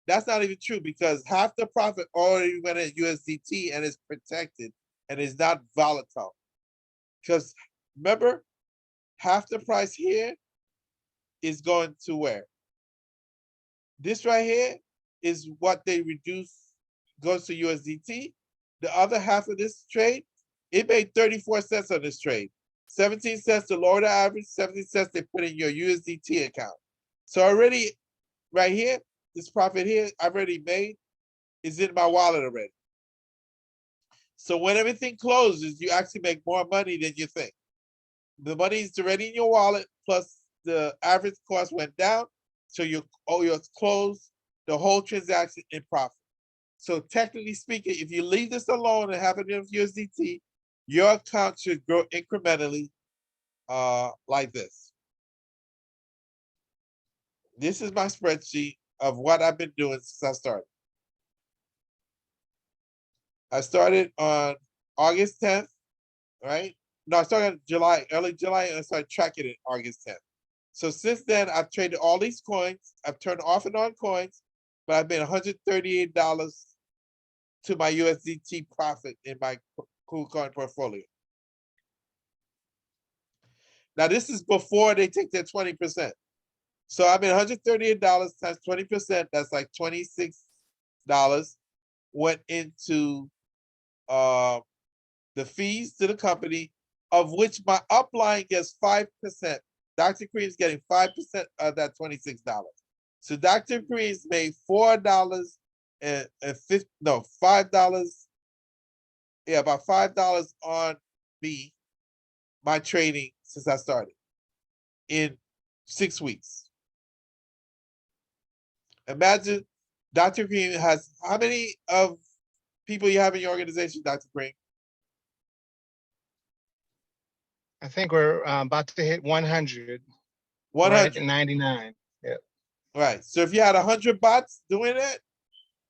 That's not even true, because half the profit already went at USDT and is protected and is not volatile. Because remember, half the price here is going to where? This right here is what they reduce, goes to USDT. The other half of this trade, it made 34 cents on this trade. 17 cents to lower the average, 17 cents they put in your USDT account. So already right here, this profit here I've already made is in my wallet already. So when everything closes, you actually make more money than you think. The money is already in your wallet, plus the average cost went down. So you close the whole transaction in profit. So technically speaking, if you leave this alone and have it in USDT, your account should grow incrementally like this. This is my spreadsheet of what I've been doing since I started. I started on August 10th, right? No, I started in July, early July, and I started tracking it August 10th. So since then, I've traded all these coins. I've turned off and on coins, but I've made $138 to my USDT profit in my KuCoin portfolio. Now, this is before they take their 20%. So I made $138 times 20%, that's like $26 went into the fees to the company, of which my upline gets 5%. Dr. Cream's getting 5% of that $26. So Dr. Cream's made $4 and $5. Yeah, about $5 on me, my trading since I started in 6 weeks. Imagine Dr. Cream has how many of people you have in your organization, Dr. Cream? I think we're about to hit 100. 100. Right at 99. Yep. Right. So if you had 100 bots doing it,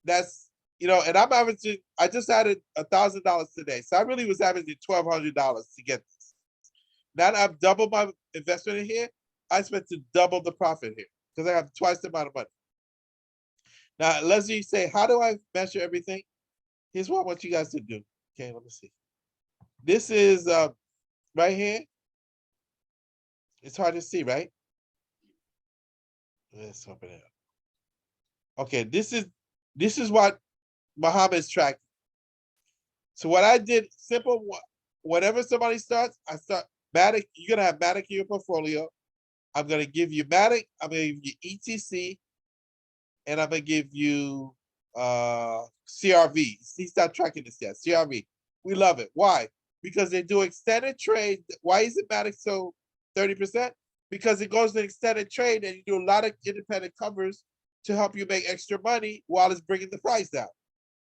that's, and I'm averaging, I just added $1,000 today. So I really was averaging $1,200 to get this. Now that I've doubled my investment in here, I expect to double the profit here because I have twice the amount of money. Now, Leslie, say, how do I measure everything? Here's what I want you guys to do. Okay, let me see. This is right here. It's hard to see, right? Let's open it up. Okay, this is what Muhammad's tracking. So what I did, simple, whenever somebody starts, I start Matic. You're gonna have Matic in your portfolio. I'm gonna give you Matic, I'm gonna give you ETC, and I'm gonna give you CRV. He's not tracking this yet. CRV. We love it. Why? Because they do extended trade. Why is it Matic so 30%? Because it goes to extended trade and you do a lot of independent covers to help you make extra money while it's bringing the price down.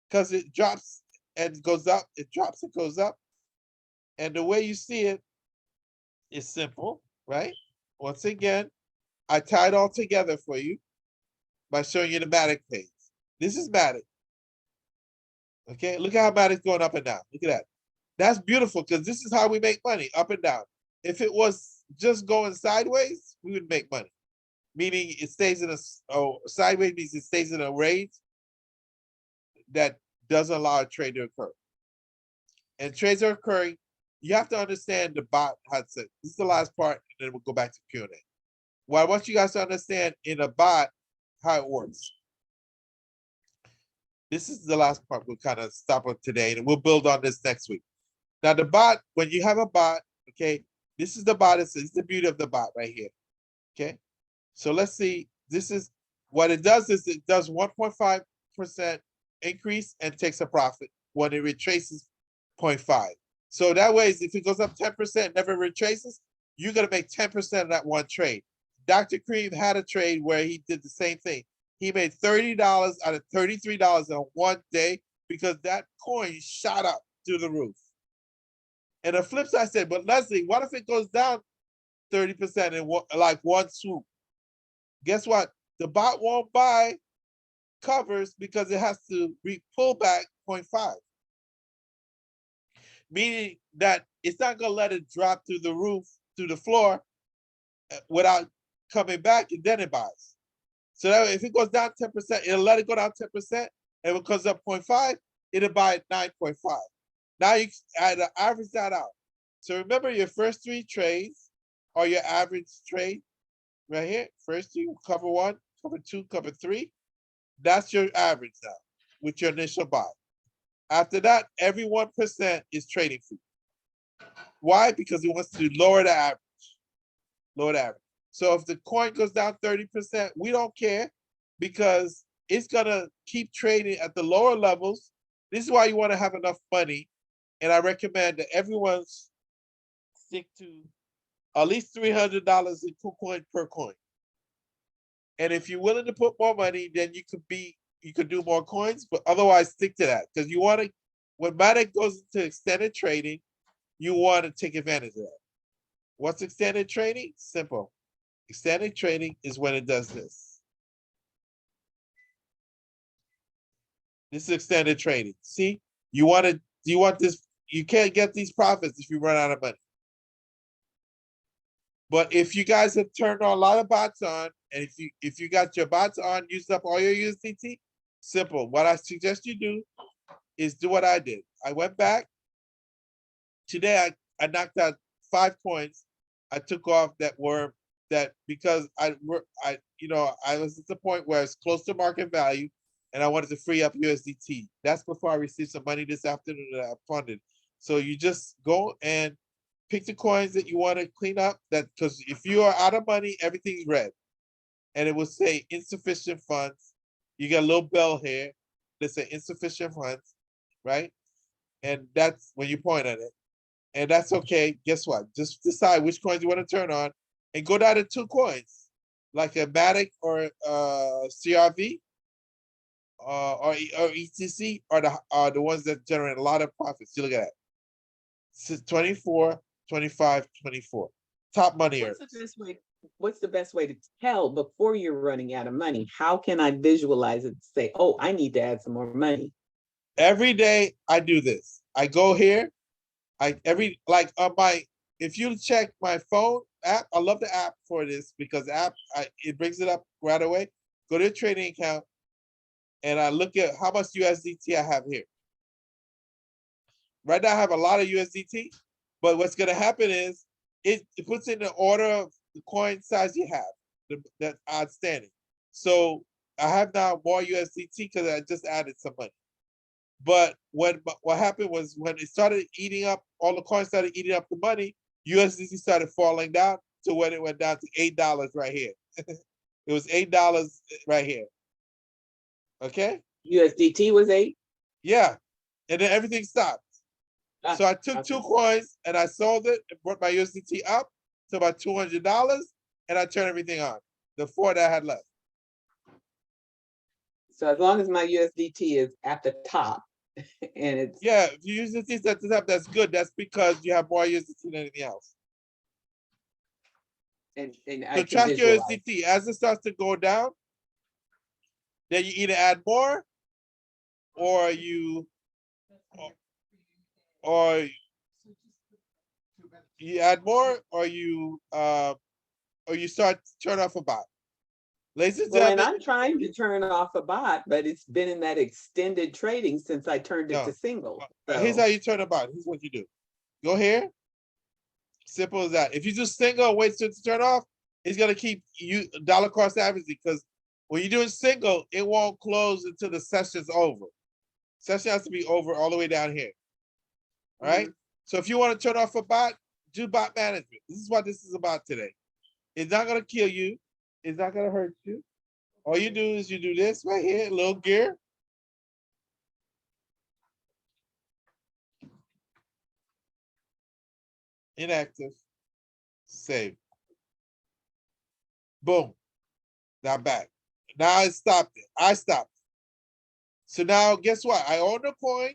Because it drops and goes up, it drops and goes up. And the way you see it is simple, right? Once again, I tie it all together for you by showing you the Matic page. This is Matic. Okay, look at how Matic's going up and down. Look at that. That's beautiful because this is how we make money, up and down. If it was just going sideways, we would make money. Meaning it stays in a sideways means it stays in a range that doesn't allow a trade to occur. And trades are occurring. You have to understand the bot concept. This is the last part, and then we'll go back to Q&A. Well, I want you guys to understand in a bot how it works. This is the last part. We'll kind of stop on today, and we'll build on this next week. Now, the bot, when you have a bot, okay, this is the bot. This is the beauty of the bot right here. Okay, so let's see. This is what it does. Is it does 1.5% increase and takes a profit when it retraces 0.5. So that way, if it goes up 10%, never retraces, you're gonna make 10% of that one trade. Dr. Cream had a trade where he did the same thing. He made $30 out of $33 in one day because that coin shot up through the roof. And the flip side said, but Leslie, what if it goes down 30% in like one swoop? Guess what? The bot won't buy covers because it has to pull back 0.5. Meaning that it's not gonna let it drop through the roof, through the floor, without coming back, and then it buys. So that way, if it goes down 10%, it'll let it go down 10%, and if it goes up 0.5, it'll buy at 9.5. Now you average that out. So remember your first three trades are your average trade right here. First two, cover one, cover two, cover three. That's your average now with your initial buy. After that, every 1% is trading fee. Why? Because he wants to lower the average. Lower the average. So if the coin goes down 30%, we don't care because it's gonna keep trading at the lower levels. This is why you want to have enough money. And I recommend that everyone stick to at least $300 in KuCoin per coin. And if you're willing to put more money, then you could do more coins, but otherwise stick to that. Because you want to, when Matic goes into extended trading, you want to take advantage of that. What's extended trading? Simple. Extended trading is when it does this. This is extended trading. See, you want this, you can't get these profits if you run out of money. But if you guys have turned on a lot of bots on, and if you got your bots on, used up all your USDT, simple. What I suggest you do is do what I did. I went back. Today I knocked out 5 coins. I took off that because I was at the point where it's close to market value and I wanted to free up USDT. That's before I received some money this afternoon that I funded. So you just go and pick the coins that you want to clean up, that because if you are out of money, everything's red. And it will say insufficient funds. You got a little bell here that say insufficient funds, right? And that's when you point at it. And that's okay. Guess what? Just decide which coins you want to turn on and go down to 2 coins, like a Matic or CRV or ETC are the ones that generate a lot of profits. You look at that. 24, 25, 24. Top money earners. What's the best way to tell before you're running out of money? How can I visualize it and say, oh, I need to add some more money? Every day I do this. I go here. If you check my phone app, I love the app for this because it brings it up right away. Go to your trading account and I look at how much USDT I have here. Right now I have a lot of USDT, but what's gonna happen is it puts in the order of the coin size you have, that's outstanding. So I have now more USDT because I just added some money. But what happened was when it started eating up, all the coins started eating up the money, USDT started falling down to when it went down to $8 right here. It was $8 right here. Okay? USDT was 8? Yeah. And then everything stopped. So I took 2 coins and I sold it and brought my USDT up to about $200 and I turned everything on. The 4 that I had left. So as long as my USDT is at the top and it's if you use USDT at the top, that's good. That's because you have more USDT than anything else. and I So can track your visualize. USDT as it starts to go down. Then you either add more, or you, or you add more, or you start to turn off a bot. Ladies and Well, and gentlemen, I'm trying to turn off a bot, but it's been in that extended trading since I turned it No. to single. Here's So how you turn a bot. Here's what you do. Go here. Simple as that. If you just single and wait to turn off, it's gonna keep you dollar cost averaging, because when you're doing single, it won't close until the session's over. Session has to be over all the way down here. All right. So if you want to turn off a bot, do bot management. This is what this is about today. It's not gonna kill you. It's not gonna hurt you. All you do is you do this right here, little gear. Inactive. Save. Boom. Now back. Now it stopped it. I stopped. So now guess what? I own the coin.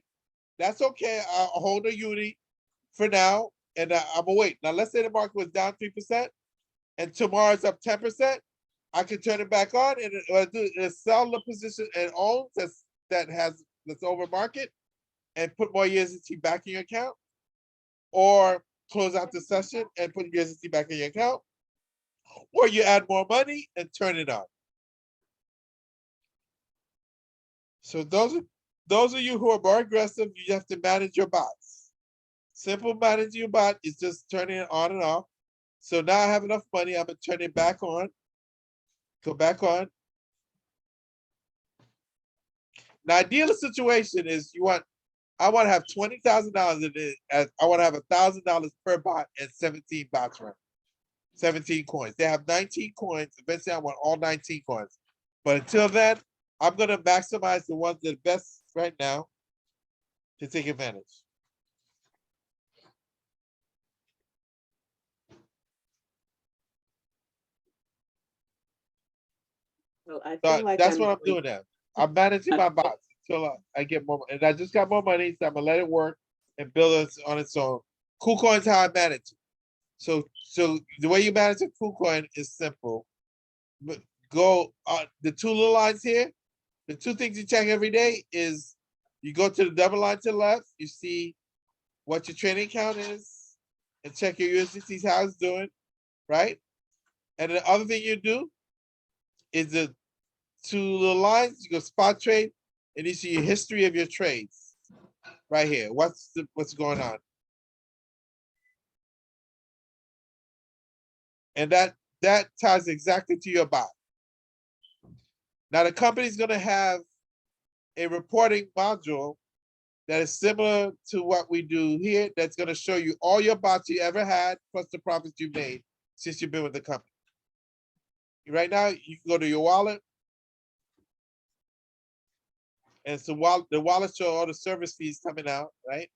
That's okay. I'll hold the uni for now. And I'm gonna wait. Now let's say the market was down 3% and tomorrow it's up 10%. I can turn it back on and sell the position and own that's over market and put more USDT back in your account, or close out the session and put USDT back in your account, or you add more money and turn it on. So those of you who are more aggressive, you have to manage your bots. Simple managing your bot is just turning it on and off. So now I have enough money, I'm gonna turn it back on. Go back on. The ideal situation is I want to have $20,000 in it. I want to have $1,000 per bot and 17 bots running. 17 coins. They have 19 coins. Eventually, I want all 19 coins. But until then, I'm going to maximize the ones that are best right now to take advantage. well, I So feel like that's what I'm doing now. I'm managing my I- bots until I get more. And I just got more money, so I'm going to let it work and build it on its own. KuCoin's how I manage it. So the way you manage a KuCoin is simple. Go the two little lines here. The two things you check every day is you go to the double line to the left, you see what your trading account is, and check your USDT how it's doing, right? And the other thing you do is the two little lines, you go spot trade, and you see your history of your trades right here. What's going on? And that ties exactly to your bot. Now the company's gonna have a reporting module that is similar to what we do here. That's gonna show you all your bots you ever had, plus the profits you made since you've been with the company. Right now, you can go to your wallet. And so the wallet show all the service fees coming out, right?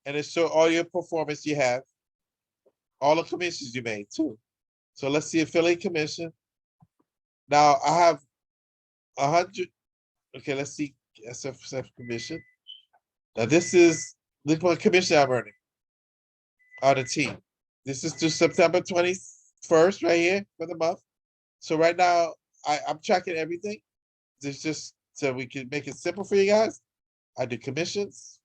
And it show all your performance you have, all the commissions you made too. So let's see affiliate commission. Now I have 100. Okay, let's see SF commission. Now this is look what commission I'm earning on the team. This is to September 21st right here for the month. So right now I'm tracking everything. This just so we can make it simple for you guys. I do commissions.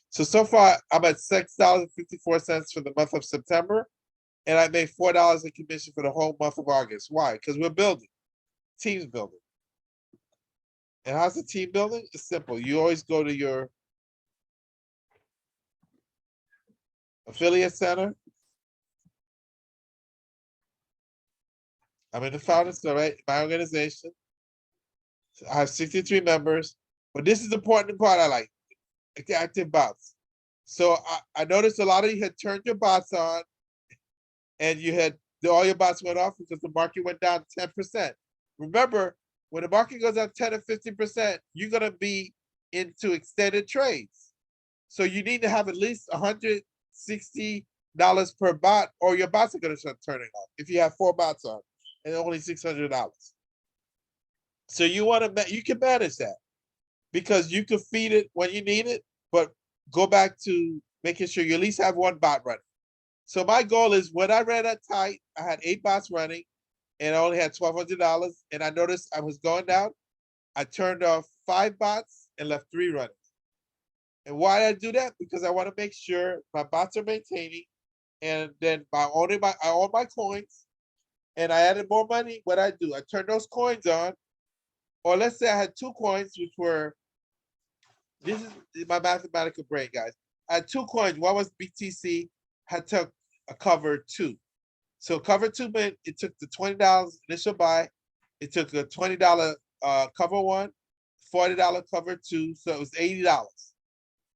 So far I'm at $6.54 for the month of September, and I made $4 in commission for the whole month of August. Why? Because we're building. Team's building. And how's the team building? It's simple. You always go to your affiliate center. I'm in the founders, right? My organization. I have 63 members, but this is the important part I like, the active bots. So I noticed a lot of you had turned your bots on and you had all your bots went off because the market went down 10%. Remember, when the market goes up 10 or 15%, you're gonna be into extended trades. So you need to have at least $160 per bot, or your bots are gonna start turning off if you have 4 bots on and only $600. So you can manage that because you can feed it when you need it, but go back to making sure you at least have 1 bot running. So my goal is when I ran that tight, I had 8 bots running and I only had $1,200. And I noticed I was going down. I turned off 5 bots and left 3 running. And why did I do that? Because I want to make sure my bots are maintaining. And then I own my coins and I added more money. What I do, I turn those coins on. Or let's say I had 2 coins, which were, this is my mathematical brain, guys. I had 2 coins. One was BTC, had took a cover 2. So cover 2 meant it took the $20 initial buy. It took a $20 cover 1, $40 cover 2. So it was $80.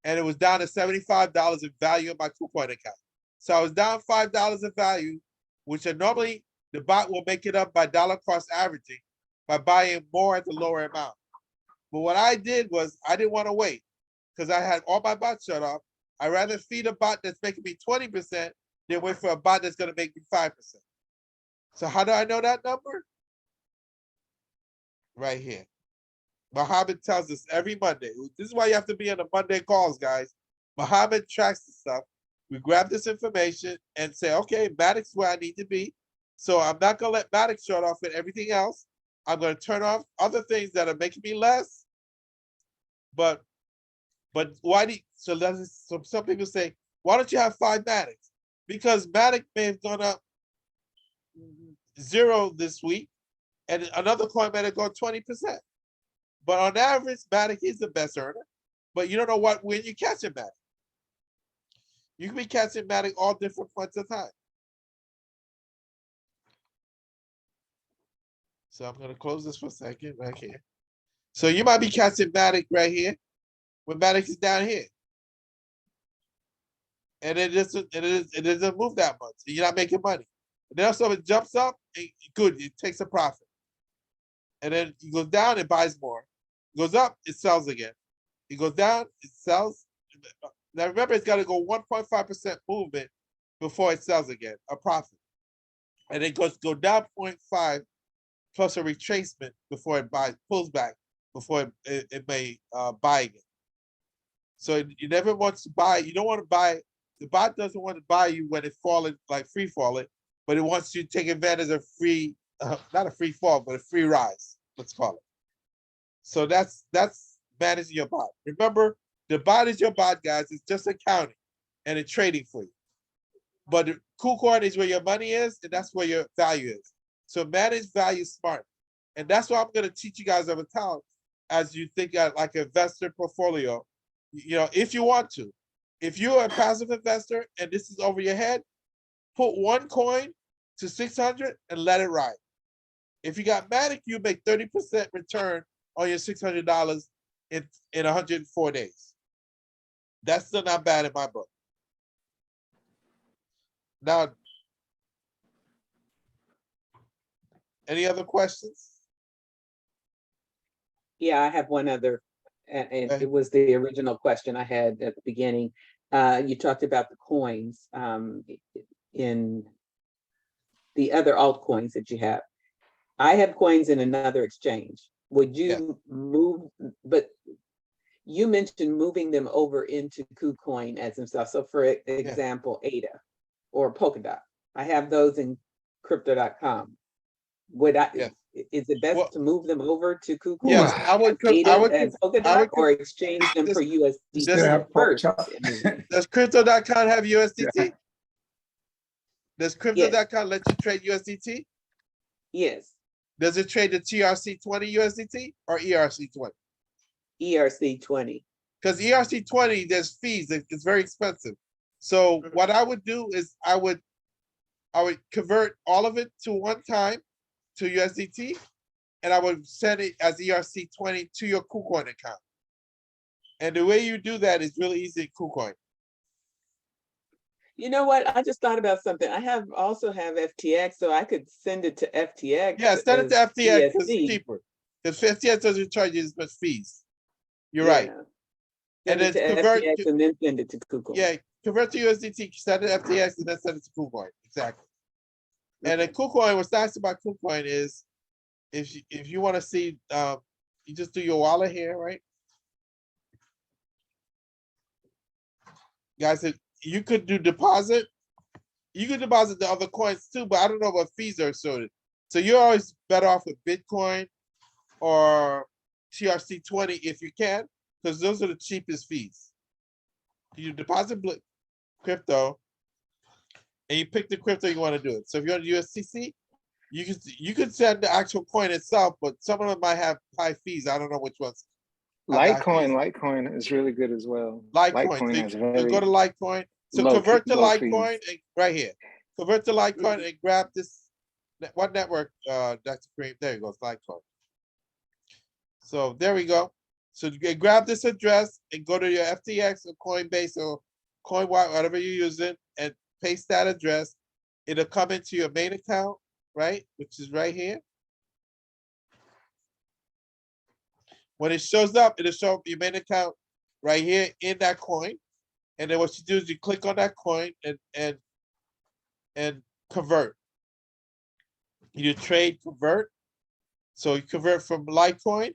And it was down to $75 in value of my KuCoin account. So I was down $5 in value, which are normally the bot will make it up by dollar cost averaging by buying more at the lower amount. But what I did was I didn't want to wait because I had all my bots shut off. I'd rather feed a bot that's making me 20% than wait for a bot that's going to make me 5%. So how do I know that number? Right here. Mohammed tells us every Monday. This is why you have to be on the Monday calls, guys. Mohammed tracks the stuff. We grab this information and say, okay, Matic's where I need to be. So I'm not going to let Matic shut off with everything else. I'm going to turn off other things that are making me less. But why do you, so some people say, why don't you have 5 Matics? Because Matic may have gone up 0 this week and another coin might have gone 20%. But on average, Matic is the best earner. But you don't know when you catch a Matic. You can be catching Matic all different points of time. So I'm going to close this for a second right here. So you might be catching Matic right here when Matic is down here. And it doesn't move that much. You're not making money. And then also it jumps up, good, it takes a profit. And then it goes down, it buys more. It goes up, it sells again. It goes down, it sells. Now remember, it's got to go 1.5% movement before it sells again, a profit. And it go down 0.5 plus a retracement before it pulls back, before it may buy again. So you never want to buy, you don't want to buy, the bot doesn't want to buy you when it's falling, like free falling, but it wants you to take advantage of free, not a free fall, but a free rise, let's call it. So that's managing your bot. Remember, the bot is your bot, guys. It's just accounting and it's trading for you. But the KuCoin is where your money is, and that's where your value is. So manage value smart. And that's what I'm going to teach you guys over time as you think like an investor portfolio. You know, if you want to. If you're a passive investor and this is over your head, put 1 coin to 600 and let it ride. If you got Matic, you make 30% return on your $600 in 104 days. That's still not bad in my book. Now, any other questions? Yeah, I have one other, and Okay. it was the original question I had at the beginning. You talked about the coins in the other altcoins that you have. I have coins in another exchange. Would you move, but you mentioned moving them over into KuCoin as themselves. So for example, ADA or Polkadot. I have those in crypto.com. Would I, is it best to move them over to KuCoin? Yes, I would and Polkadot, or exchange them for USDT first? Does crypto.com have USDT? Does crypto.com let you trade USDT? Yes. Does it trade the TRC20 USDT or ERC20? ERC20. Because ERC20, there's fees. It's very expensive. So what I would do is I would convert all of it to one time to USDT, and I would send it as ERC20 to your KuCoin account. And the way you do that is really easy in KuCoin. You know what? I just thought about something. I also have FTX, so I could send it to FTX. Yeah, send it to FTX because USD. it's cheaper. Because FTX doesn't charge you as much fees. You're right. Send it to FTX and then send it to KuCoin. Yeah, convert to USDT, send it to FTX, and then send it to KuCoin. Exactly. And then KuCoin, what's nice about KuCoin is if you want to see, you just do your wallet here, right? Guys, you could do deposit, You can deposit the other coins too, but I don't know what fees are associated. So you're always better off with Bitcoin or TRC20 if you can, because those are the cheapest fees. You deposit crypto and you pick the crypto you want to do it. So if you're on USDC, you can send the actual coin itself, but some of them might have high fees. I don't know which ones. Litecoin is really good as well. Litecoin. Litecoin has So very go to Litecoin. So low convert to low Litecoin fees. and right here. Convert to Litecoin and grab this. What network? Dr. Kareem. There you go. It's Litecoin. So there we go. So you can grab this address and go to your FTX or Coinbase or CoinWire, whatever you're using, and paste that address. It'll come into your main account, right? Which is right here. When it shows up, it'll show up your main account right here in that coin. And then what you do is you click on that coin and convert. You trade, convert. So you convert from Litecoin.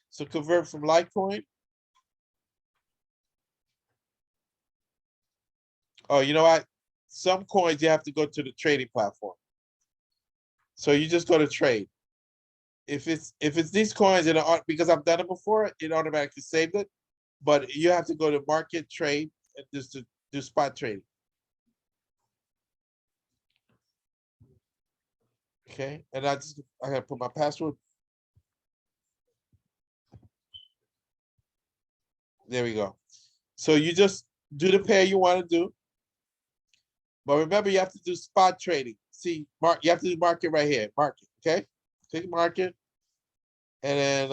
So convert from Litecoin. Oh, you know what? Some coins you have to go to the trading platform. So you just go to trade. If it's these coins, because I've done it before, it automatically saved it. But you have to go to market trade and just to do spot trading. Okay, and I gotta put my password. There we go. So you just do the pair you want to do. But remember, you have to do spot trading. See, you have to do market right here. Market, okay? Click market. And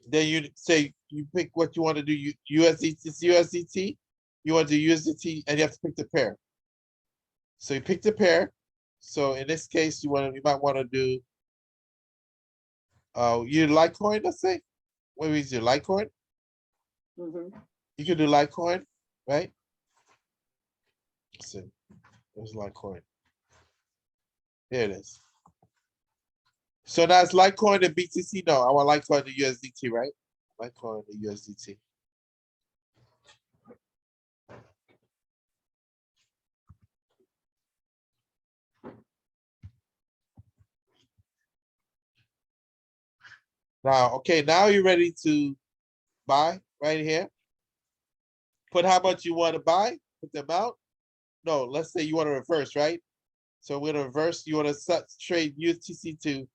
then you say you pick what you want to do. USDT. You want to do USDT, and you have to pick the pair. So you pick the pair. So in this case, you might want to do you Litecoin, let's say. What is your Litecoin? You can do Litecoin, right? Let's see. There's Litecoin. There it is. So now it's Litecoin and BTC. No, I want Litecoin to USDT, right? Litecoin to USDT. Now, okay, now you're ready to buy right here. Put how much you want to buy, put the amount. No, let's say you want to reverse, right? So we're gonna reverse. You want to trade USDC to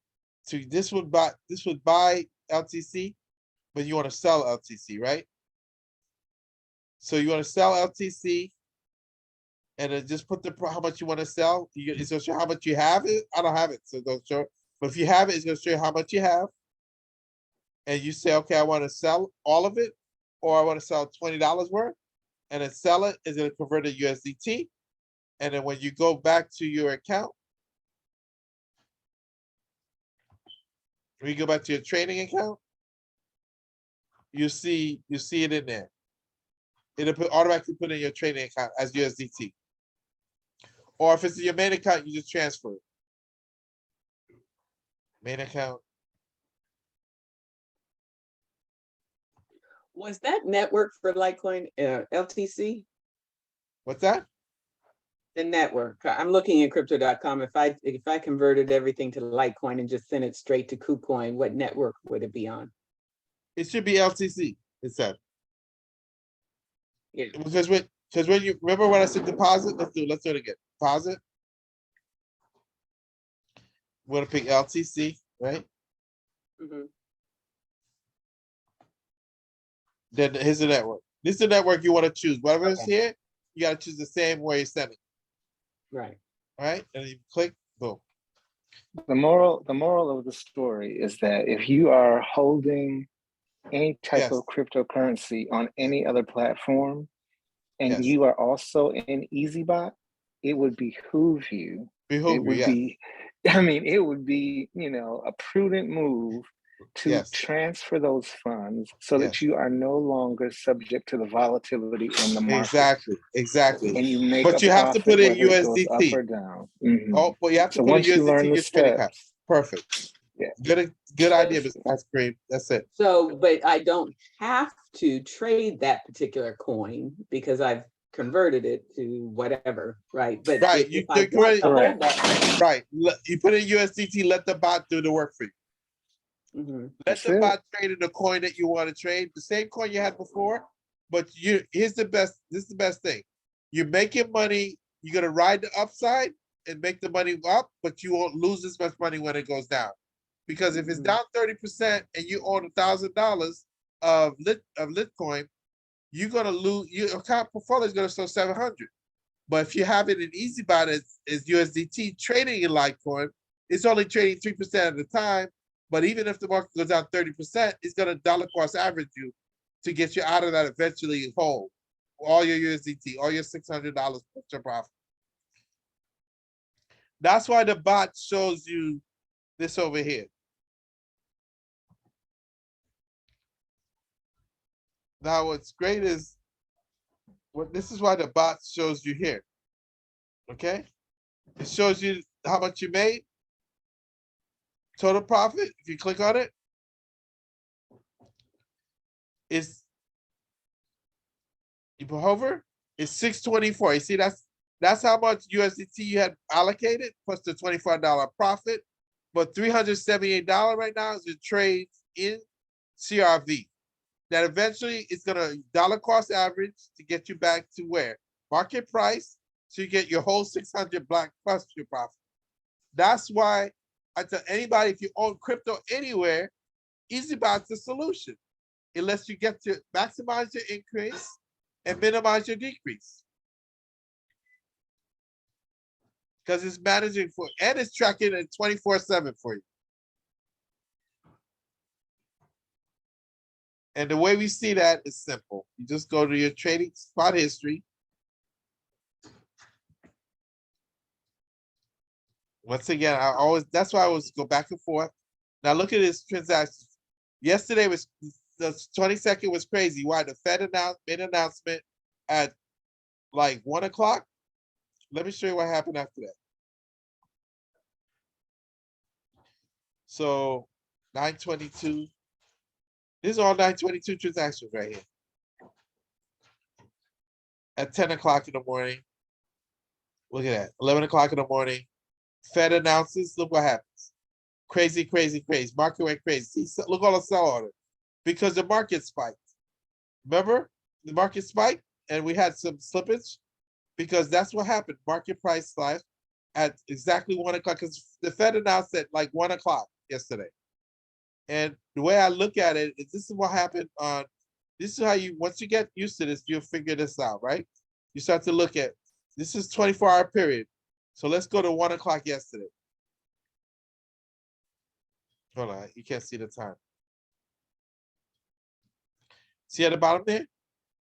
this would buy LTC, but you want to sell LTC, right? So you want to sell LTC, and then just put how much you want to sell. It's gonna show how much you have it. I don't have it, so don't show. But if you have it, it's gonna show you how much you have. And you say, okay, I want to sell all of it, or I want to sell $20 worth, and then sell it. Is gonna convert to USDT. And then when you go back to your account, when you go back to your trading account, you see it in there. It'll automatically put in your trading account as USDT. Or if it's in your main account, you just transfer it. Main account. Was that network for Litecoin LTC? What's that? The network. I'm looking at crypto.com. If I converted everything to Litecoin and just sent it straight to KuCoin, what network would it be on? It should be LTC. It said. Yeah. Because when you remember when I said deposit, let's do it again. Deposit. We're gonna pick LTC, right? Then here's the network. This is the network you want to choose. Whatever is here, you gotta choose the same way you send it. Right. All right, and then you click, boom. The moral of the story is that if you are holding any type of cryptocurrency on any other platform, and you are also in Eazybot, it would behoove you. It would be, it would be, a prudent move to transfer those funds so that you are no longer subject to the volatility in the market. Exactly. And you make but you have to put in USDT. USDT. Up or down. Oh, but you have to So put in once you USDT learn in the your trading account. steps, Perfect. Good idea, Mr. Ice Cream. That's it. So, but I don't have to trade that particular coin because I've converted it to whatever, right? But Right, if you I do want to correct. hold that, Right, you put in USDT, let the bot do the work for you. mhm, Let That's the it. bot trade in the coin that you want to trade, the same coin you had before. But this is the best thing. You're making money, you're gonna ride the upside and make the money up, but you won't lose as much money when it goes down. Because if it's Mhm. down 30% and you own $1,000 of Litecoin, you're gonna lose, your account portfolio is gonna show 700. But if you have it in Eazybot as USDT trading in Litecoin, it's only trading 3% at a time. But even if the market goes down 30%, it's gonna dollar cost average you to get you out of that eventually whole. All your USDT, all your $600 plus profit. That's why the bot shows you this over here. Now, what's great is this is why the bot shows you here. Okay, it shows you how much you made, total profit. If you click on it, it's you put hover, it's 624. You see, that's how much USDT you had allocated plus the $24 profit. But $378 right now is the trades in CRV. That eventually is gonna dollar cost average to get you back to where? Market price, so you get your whole 600 black plus your profit. That's why I tell anybody, if you own crypto anywhere, Eazybot's the solution. It lets you get to maximize your increase and minimize your decrease. Because it's managing for, and it's tracking it 24/7 for you. And the way we see that is simple. You just go to your trading spot history. Once again, that's why I always go back and forth. Now look at this transaction. Yesterday was, the 22nd was crazy. Why? The Fed made an announcement at like 1 o'clock. Let me show you what happened after that. So 922. These are all 922 transactions right here. At 10 o'clock in the morning. Look at that. 11 o'clock in the morning. Fed announces, look what happens. Crazy, crazy, crazy. Market went crazy. See, look all the sell order. Because the market spiked. Remember? The market spiked and we had some slippage because that's what happened. Market price spiked at exactly 1 o'clock because the Fed announced at like 1 o'clock yesterday. And the way I look at it is this is what happened on, this is how you, once you get used to this, you'll figure this out, right? You start to look at, this is 24-hour period. So let's go to 1 o'clock yesterday. Hold on, you can't see the time. See at the bottom there?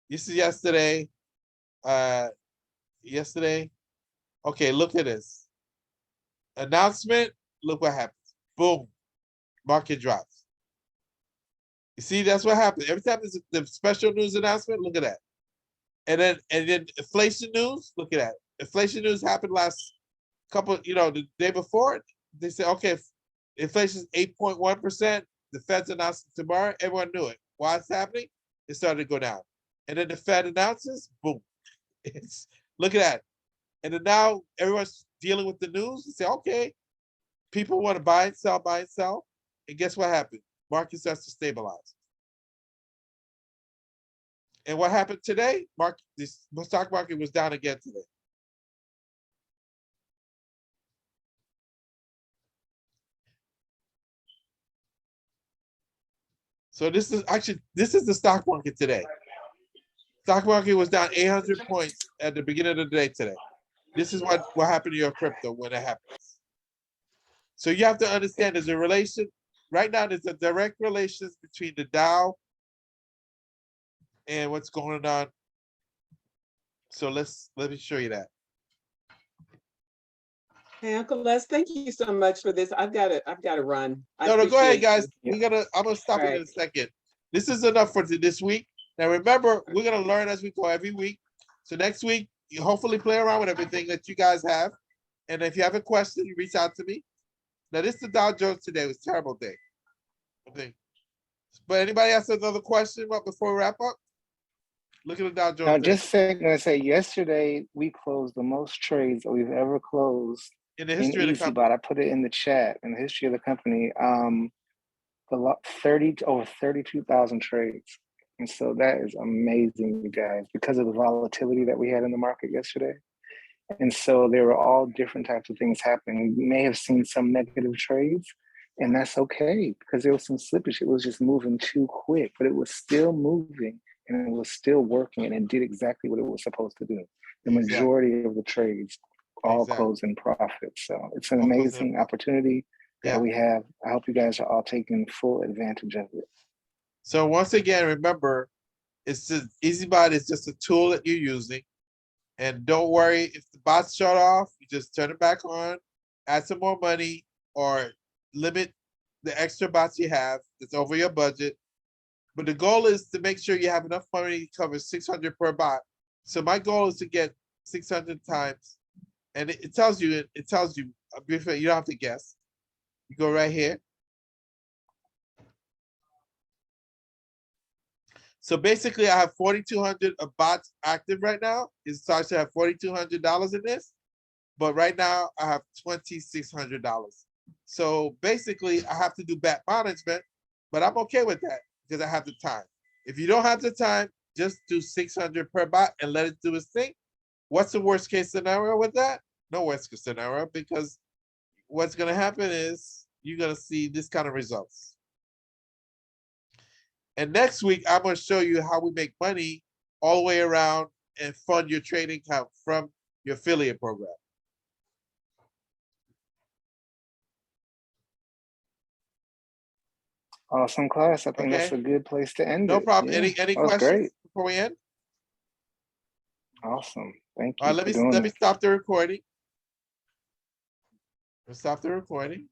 This is yesterday. Yesterday. Okay, look at this. Announcement, look what happens. Boom. Market drops. You see, that's what happens. Every time there's the special news announcement, look at that. And then inflation news, look at that. Inflation news happened last couple, the day before. They said, okay, inflation is 8.1%. The Fed's announcing tomorrow. Everyone knew it. Why it's happening? It started to go down. And then the Fed announces, boom. Look at that. And then now everyone's dealing with the news and say, okay, people want to buy and sell. And guess what happened? Market starts to stabilize. And what happened today? The stock market was down again today. So this is the stock market today. Stock market was down 800 points at the beginning of the day today. This is what happened to your crypto when it happens. So you have to understand there's a relation. Right now, there's a direct relation between the Dow and what's going on. So let me show you that. Hey, Uncle Les, thank you so much for this. I've got to run. No, go ahead, guys. you. I'm gonna stop it in a Right. second. This is enough for this week. Now remember, we're gonna learn as we go every week. So next week, you hopefully play around with everything that you guys have. And if you have a question, you reach out to me. Now this is the Dow Jones today. It was a terrible day. I think. But anybody else have another question before we wrap up? Look at the Dow Jones. Now, today. just gonna say, yesterday we closed the most trades that we've ever closed In the in history of the company. Eazybot. I put it in the chat, in the history of the company. Over 32,000 trades. And so that is amazing, you guys, because of the volatility that we had in the market yesterday. And so there were all different types of things happening. You may have seen some negative trades, and that's okay because there was some slippage. It was just moving too quick, but it was still moving and it was still working, and it did exactly what it was supposed to do. The majority of the trades all closed in profit. So it's an amazing opportunity that we have. I hope you guys are all taking full advantage of it. So once again, remember, it's just Eazybot is just a tool that you're using. And don't worry if the bots shut off, you just turn it back on, add some more money, or limit the extra bots you have that's over your budget. But the goal is to make sure you have enough money to cover 600 per bot. So my goal is to get 600 times. And it tells you briefly, you don't have to guess. You go right here. So basically I have 4,200 of bots active right now. It starts to have $4,200 in this, but right now I have $2,600. So basically I have to do bat management, but I'm okay with that because I have the time. If you don't have the time, just do 600 per bot and let it do its thing. What's the worst case scenario with that? No worst case scenario, because what's gonna happen is you're gonna see this kind of results. And next week, I'm gonna show you how we make money all the way around and fund your trading account from your affiliate program. Awesome class. I think that's a good place to end it. No problem. Yeah, Any that was questions great. before we end? Awesome. Thank you. All right, for doing let me it. stop the recording. Let's stop the recording.